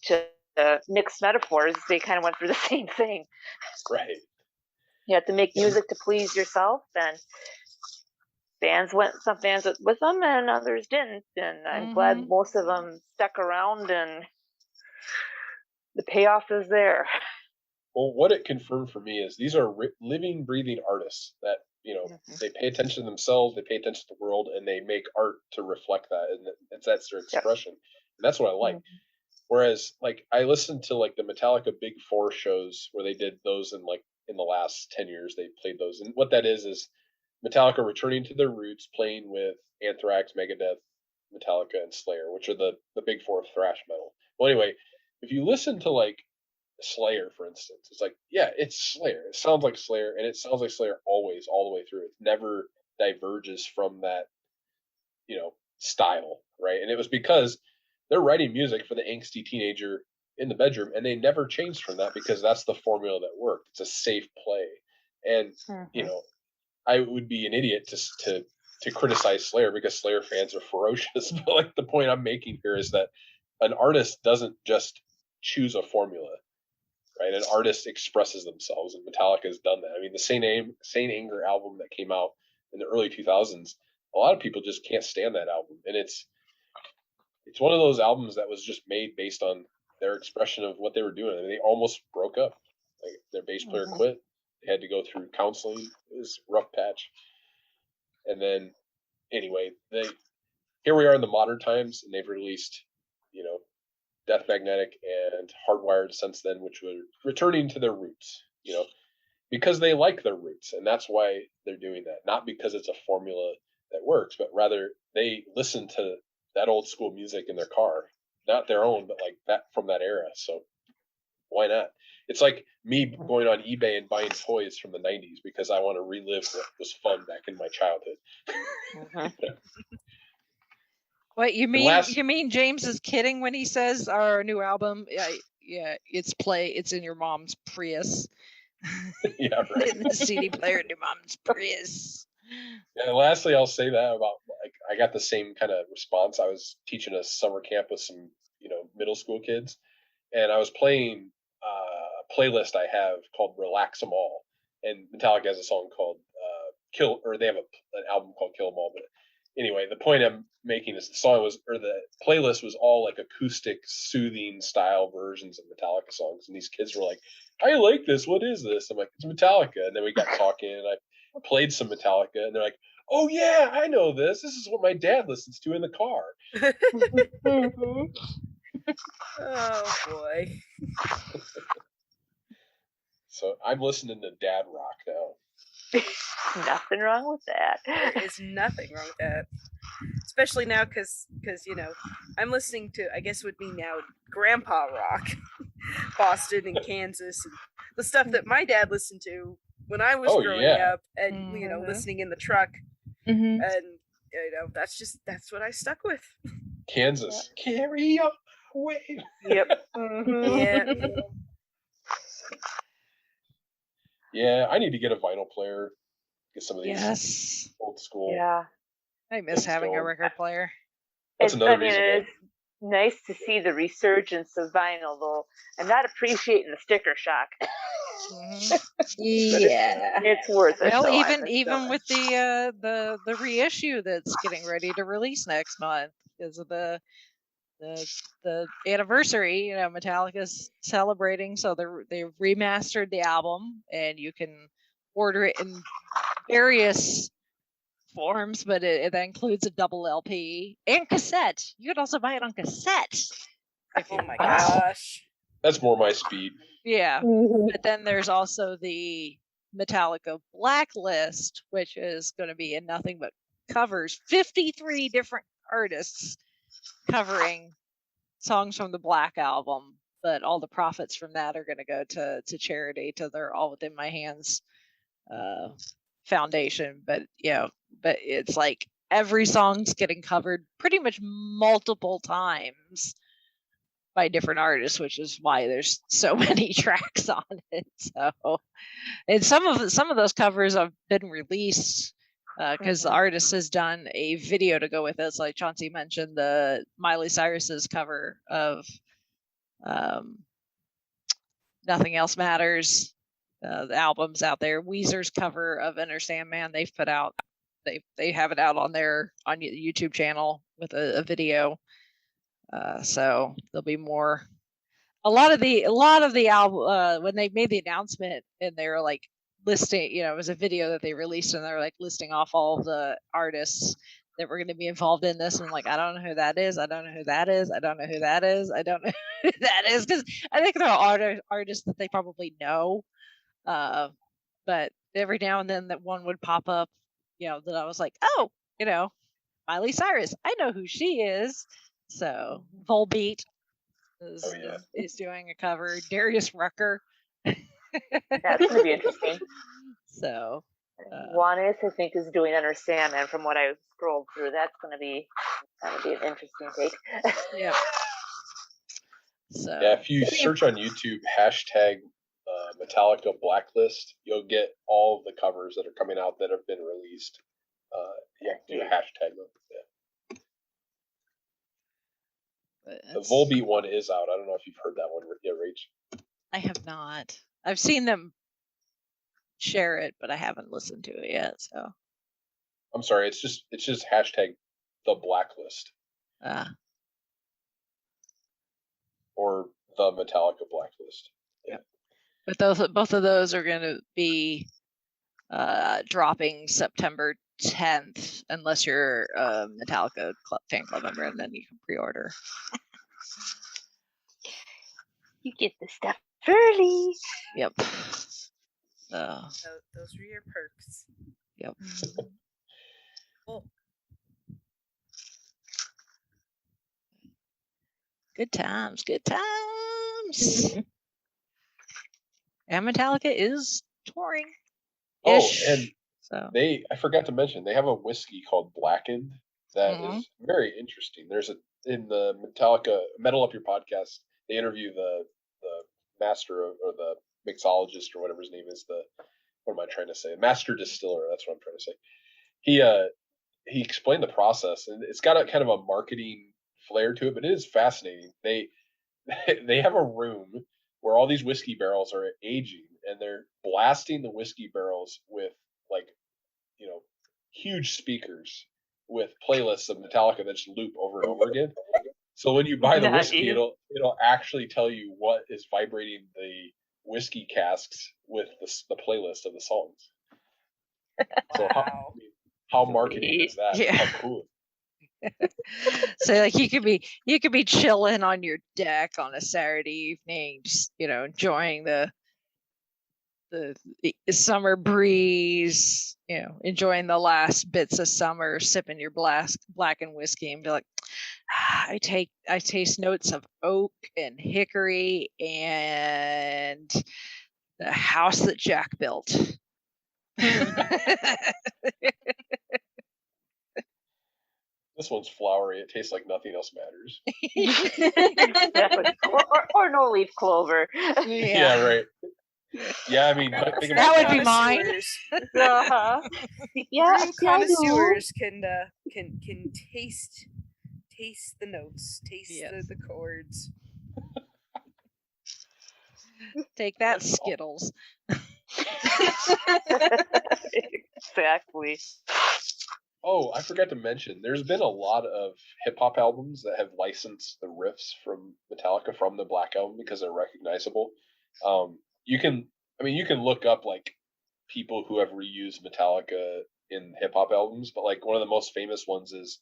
to mix metaphors, they kind of went through the same thing. Right. You have to make music to please yourself, and some fans with them and others didn't, and I'm glad most of them stuck around, and the payoff is there. Well, what it confirmed for me is these are living, breathing artists that, they pay attention to themselves, they pay attention to the world, and they make art to reflect that, and that's their expression. And that's what I like. Whereas, like, I listened to like the Metallica Big Four shows where they did those in the last 10 years. They played those, and what that is Metallica returning to their roots, playing with Anthrax, Megadeth, Metallica, and Slayer, which are the big four of thrash metal. Well, anyway, if you listen to like Slayer, for instance, it's like, yeah, it's Slayer. It sounds like Slayer, and it sounds like Slayer always, all the way through. It never diverges from that, style, right? And it was because they're writing music for the angsty teenager in the bedroom, and they never changed from that because that's the formula that worked. It's a safe play, and I would be an idiot to criticize Slayer because Slayer fans are ferocious. But like the point I'm making here is that an artist doesn't just choose a formula, right? An artist expresses themselves, and Metallica has done that. I mean, the Saint Anger album that came out in the early 2000s, a lot of people just can't stand that album, and it's one of those albums that was just made based on their expression of what they were doing. I mean, they almost broke up. Like their bass player quit. They had to go through counseling. It was a rough patch. And then, anyway, here we are in the modern times, and they've released, Death Magnetic and Hardwired since then, which were returning to their roots, because they like their roots, and that's why they're doing that. Not because it's a formula that works, but rather they listen to that old school music in their car, not their own, but like that from that era. So why not? It's like me going on eBay and buying toys from the 90s because I want to relive what was fun back in my childhood. What you mean? last- You mean James is kidding when he says our new album? Yeah, it's in your mom's Prius. Yeah, right. In the CD player in your mom's Prius. And lastly, I'll say that about like I got the same kind of response. I was teaching a summer camp with some middle school kids, and I was playing a playlist I have called "Relax 'Em All," and Metallica has a song called "Kill," or they have an album called "Kill 'Em All." But anyway, the point I'm making is the playlist was all like acoustic, soothing style versions of Metallica songs, and these kids were like, "I like this. What is this?" I'm like, "It's Metallica." And then we got talking, and I played some Metallica, and they're like, "Oh yeah, I know this. This is what my dad listens to in the car." Oh boy. So I'm listening to dad rock now. Nothing wrong with that. There is nothing wrong with that. Especially now, because I'm listening to, I guess would be now grandpa rock, Boston and Kansas, and the stuff that my dad listened to when I was growing up, and listening in the truck, Mhm. and that's what I stuck with. Kansas, carry on away. Yep. Yeah. Yeah, I need to get a vinyl player. Get some of these Yes, old school. Yeah. I miss Things having a going. record player. That's another I mean, reason. it's nice to see the resurgence of vinyl, though. I'm not appreciating the sticker shock. Mhm. Yeah. It's worth it. Well, though, I even must even say. with the reissue that's getting ready to release next month because of the anniversary, Metallica's celebrating, so they remastered the album, and you can order it in various forms, but that includes a double LP and cassette. You could also buy it on cassette. If you Oh my want. gosh. That's more my speed. Yeah, Mhm. but then there's also the Metallica Blacklist, which is going to be in nothing but covers, 53 different artists covering songs from the Black Album, but all the profits from that are going to go to charity, to their All Within My Hands foundation. But it's like every song's getting covered pretty much multiple times by different artists, which is why there's so many tracks on it. So, and some of those covers have been released because the artist has done a video to go with it. So like Chauncey mentioned, the Miley Cyrus's cover of Nothing Else Matters. The album's out there. Weezer's cover of Enter Sandman, they've put out. They have it out on their YouTube channel with a video. So there'll be more. A lot of the album when they made the announcement, and they were like listing, it was a video that they released, and they're like listing off all of the artists that were going to be involved in this, and I'm like, I don't know who that is. I don't know who that is. I don't know who that is. I don't know who that is, because I think they're all artists that they probably know. But every now and then that one would pop up, that I was like, oh, Miley Cyrus, I know who she is. So Volbeat is doing a cover. Darius Rucker. That's going to be interesting. So Juanes, I think, is doing Understand, and from what I scrolled through, that's going to be an interesting take. yeah. So Yeah, if you search on YouTube hashtag Metallica Blacklist, you'll get all of the covers that are coming out that have been released. Do a hashtag them. Yeah. The Volbeat one is out. I don't know if you've heard that one yet, Rach. I have not. I've seen them share it, but I haven't listened to it yet. So I'm sorry. It's just hashtag the Blacklist. Or the Metallica Blacklist. Yeah. But both of those are going to be dropping September 10th, unless you're a Metallica fan club member, and then you can pre-order. You get the stuff early. Yep. Those are your perks. Yep. Cool. Good times. Good times. And Metallica is touring. Oh, and so I forgot to mention, they have a whiskey called Blackened That Mhm. is very interesting. There's in the Metallica Metal Up Your podcast, they interview the master or the mixologist or whatever his name is. The what am I trying to say? Master distiller. That's what I'm trying to say. He he explained the process, and it's got a kind of a marketing flair to it, but it is fascinating. They have a room where all these whiskey barrels are aging, and they're blasting the whiskey barrels with like huge speakers with playlists of Metallica that just loop over and over again. So when you buy the whiskey, Nice. it'll actually tell you what is vibrating the whiskey casks with the playlist of the songs. So Wow. how marketing is that? Yeah. How cool. So like you could be chilling on your deck on a Saturday evening, just enjoying the summer breeze, enjoying the last bits of summer, sipping your blackened whiskey, and be like, I taste notes of oak and hickory and the house that Jack built. This one's flowery. It tastes like nothing else matters. Exactly. Or no leaf clover. Yeah, right. Yeah, I mean, True think That about would be mine. connoisseurs- Uh-huh. Yeah, True see, I do. connoisseurs can taste the notes, taste Yes. the chords. Take that, Skittles. Exactly. Oh, I forgot to mention, there's been a lot of hip hop albums that have licensed the riffs from Metallica from the Black Album because they're recognizable. You can look up like people who have reused Metallica in hip hop albums, but like one of the most famous ones is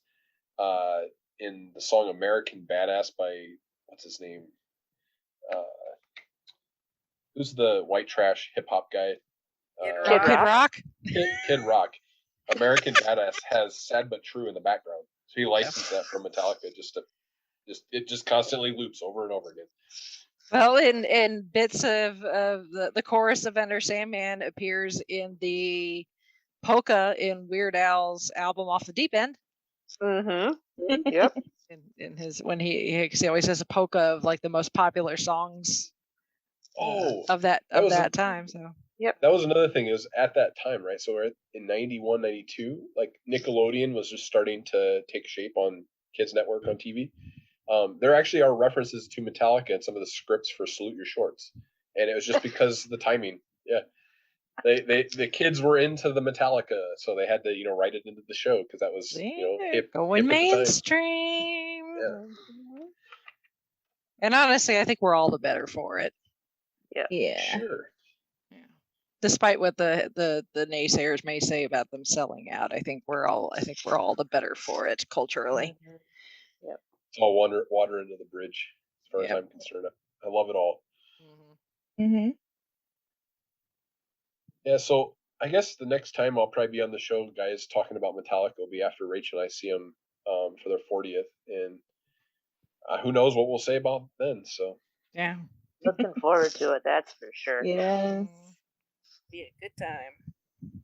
in the song American Badass by what's his name? Uh, who's the white trash hip hop guy? Kid Kid Rock. Kid Rock. American Badass has Sad But True in the background. So he licensed that from Metallica it just constantly loops over and over again. Well, in bits of the chorus of Enter Sandman appears in the polka in Weird Al's album Off the Deep End. Mm-hmm. Yep. In his when he always has a polka of like the most popular songs of that time. So that was another thing. It was at that time, right? So we're in 91, 92, like Nickelodeon was just starting to take shape on Kids Network on TV. There actually are references to Metallica in some of the scripts for Salute Your Shorts, and it was just because of the timing. Yeah, the kids were into the Metallica, so they had to write it into the show because that was hip, going hip at the time. mainstream. Yeah. And honestly, I think we're all the better for it. Yeah. Sure. Despite what the naysayers may say about them selling out, I think we're all the better for it culturally. Yep. It's all water into the bridge, as far as I'm concerned. I love it all. Mm-hmm. Yeah, so I guess the next time I'll probably be on the show, guys, talking about Metallica will be after Rachel and I see them for their 40th, and who knows what we'll say about then. So yeah, Looking forward to it, that's for sure. Yes. Be a good time.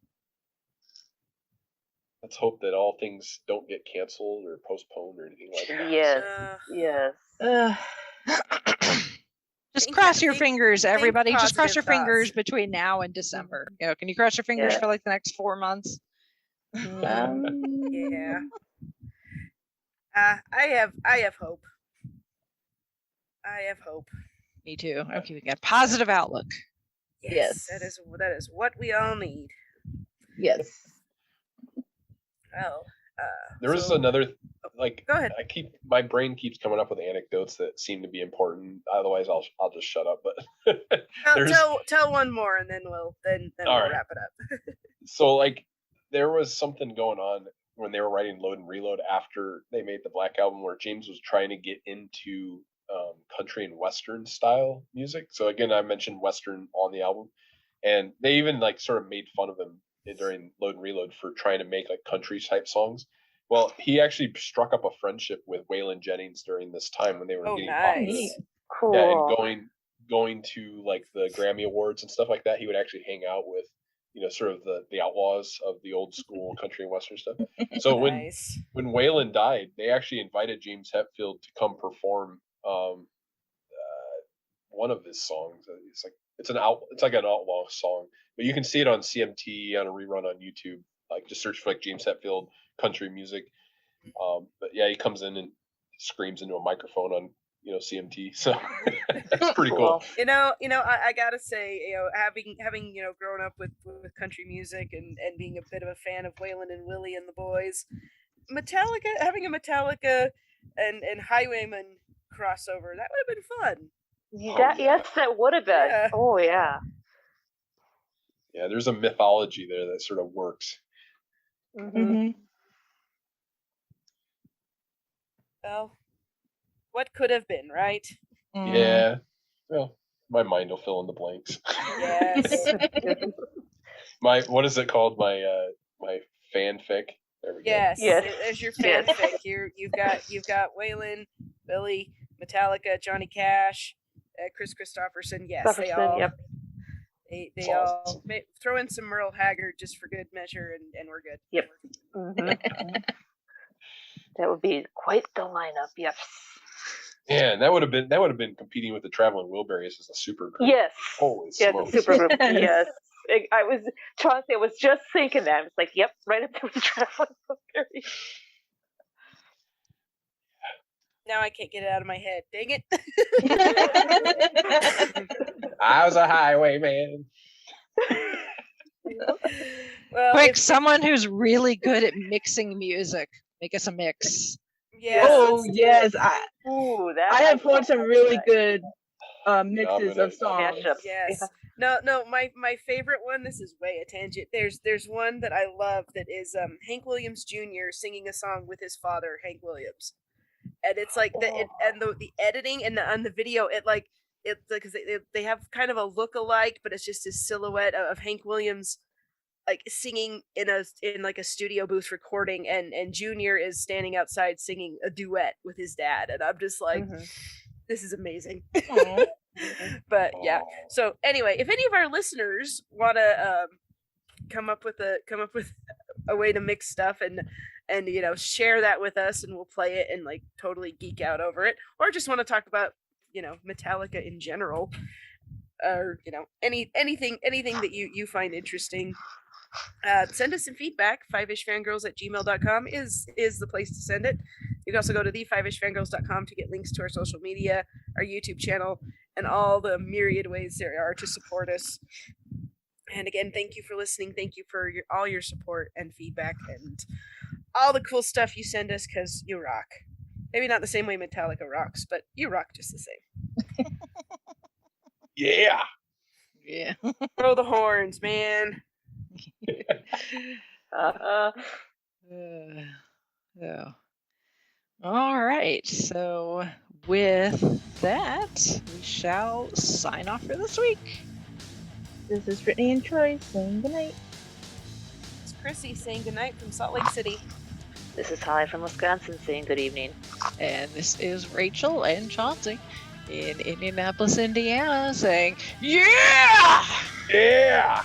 let's hope that all things don't get canceled or postponed or anything like that. Yes. Uh, Yes. just Think- cross your think- fingers, think everybody. Just cross your positive thoughts. fingers between now and December. Can you cross your fingers Yeah. for like the next 4 months? Yeah. I have hope. I have hope. Me too. I'm keeping a positive outlook. Yes. That is what we all need. Yes. Well, There was so- another Go ahead. my brain keeps coming up with anecdotes that seem to be important. Otherwise, I'll just shut up. But there's- Tell one more, and then we'll All right. wrap it up. So like there was something going on when they were writing Load and Reload after they made the Black Album, where James was trying to get into country and western style music. So again, I mentioned western on the album, and they even like sort of made fun of him during Load and Reload for trying to make like country type songs. Well, he actually struck up a friendship with Waylon Jennings during this time when they were Oh, getting nice. popular. Cool. Yeah, and going to like the Grammy Awards and stuff like that. He would actually hang out with sort of the outlaws of the old school country and western stuff. So Nice. when Waylon died, they actually invited James Hetfield to come perform one of his songs. It's like an outlaw song, but you can see it on CMT on a rerun on YouTube. Like just search for like James Hetfield country music. But yeah, he comes in and screams into a microphone on CMT. So that's pretty cool. I gotta say, having grown up with country music and being a bit of a fan of Waylon and Willie and the Boys, having a Metallica and Highwayman crossover, that would have been fun. Yes, that would have been. Yeah. Oh yeah. Yeah, there's a mythology there that sort of works. Mm-hmm. Well, what could have been, right? Yeah. Well, my mind will fill in the blanks. Yes. What is it called? My fanfic. There we go. Yes. Yes. As your fanfic, you've got Waylon, Billy, Metallica, Johnny Cash, Chris Christopherson. Yes, they all. Yep. They all throw in some Merle Haggard just for good measure, and we're good. Yep. Mm-hmm. That would be quite the lineup. Yes. Yeah, and that would have been competing with the Traveling Wilburys as a super group. Yes. Holy Yes, smokes. a super group. Yes. Chauncey, I was just thinking that. I was like, yep, right up there with the Traveling Wilburys. Now I can't get it out of my head. Dang it. I was a highwayman. Well, Quick, someone who's really good at mixing music. Make us a mix. yes, Oh yes, Ooh, I have found some really good mixes of songs. Mashups. Yes. No, my favorite one, this is way a tangent. There's one that I love that is Hank Williams Jr. singing a song with his father, Hank Williams. And it's like the editing and on the video, it's because they have kind of a look-alike, but it's just a silhouette of Hank Williams like singing in like a studio booth recording, and Junior is standing outside singing a duet with his dad, and I'm just like, this is amazing. But yeah. So anyway, if any of our listeners want to come up with a way to mix stuff and share that with us, and we'll play it and like totally geek out over it, or just want to talk about Metallica in general, or anything that you find interesting, send us some feedback. fiveishfangirls@gmail.com is the place to send it. You can also go to the5ishfangirls.com to get links to our social media, our YouTube channel, and all the myriad ways there are to support us. And again, thank you for listening. Thank you for all your support and feedback and all the cool stuff you send us, because you rock. Maybe not the same way Metallica rocks, but you rock just the same. Yeah. Yeah. Throw the horns, man. Yeah. All right. So with that, we shall sign off for this week. This is Brittany and Troy saying goodnight. It's Chrissy saying goodnight from Salt Lake City. This is Holly from Wisconsin saying good evening. And this is Rachel and Chauncey in Indianapolis, Indiana, saying, yeah! Yeah.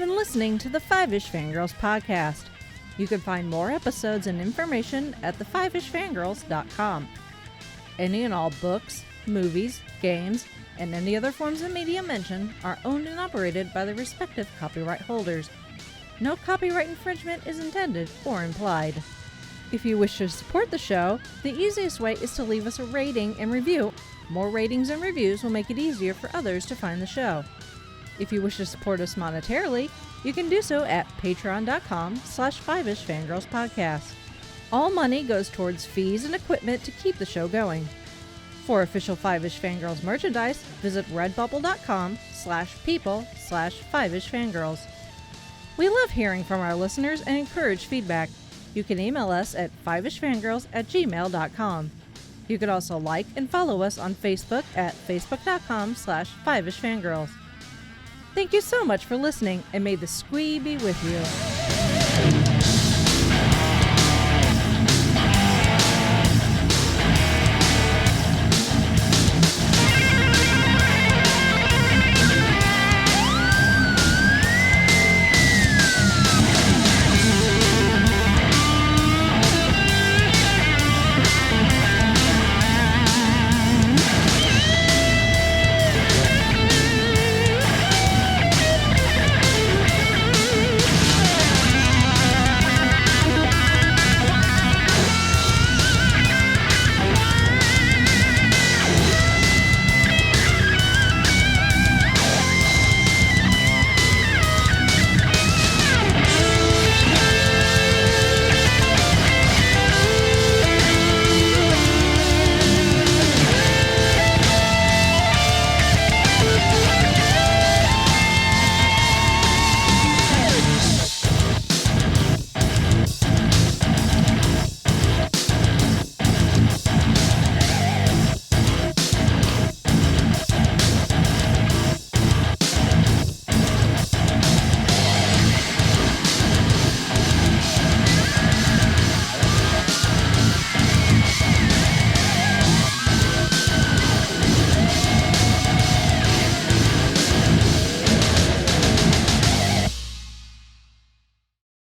Listening to the Fiveish Fangirls podcast. You can find more episodes and information at thefiveishfangirls.com. Any and all books, movies, games, and any other forms of media mentioned are owned and operated by the respective copyright holders. No copyright infringement is intended or implied. If you wish to support the show, the easiest way is to leave us a rating and review. More ratings and reviews will make it easier for others to find the show. If you wish to support us monetarily, you can do so at patreon.com/fiveishfangirlspodcast. All money goes towards fees and equipment to keep the show going. For official Fiveish Fangirls merchandise, visit redbubble.com/people/Fiveish Fangirls. We love hearing from our listeners and encourage feedback. You can email us at fiveishfangirls@gmail.com. You can also like and follow us on Facebook at facebook.com/Fiveish Fangirls. Thank you so much for listening, and may the squee be with you.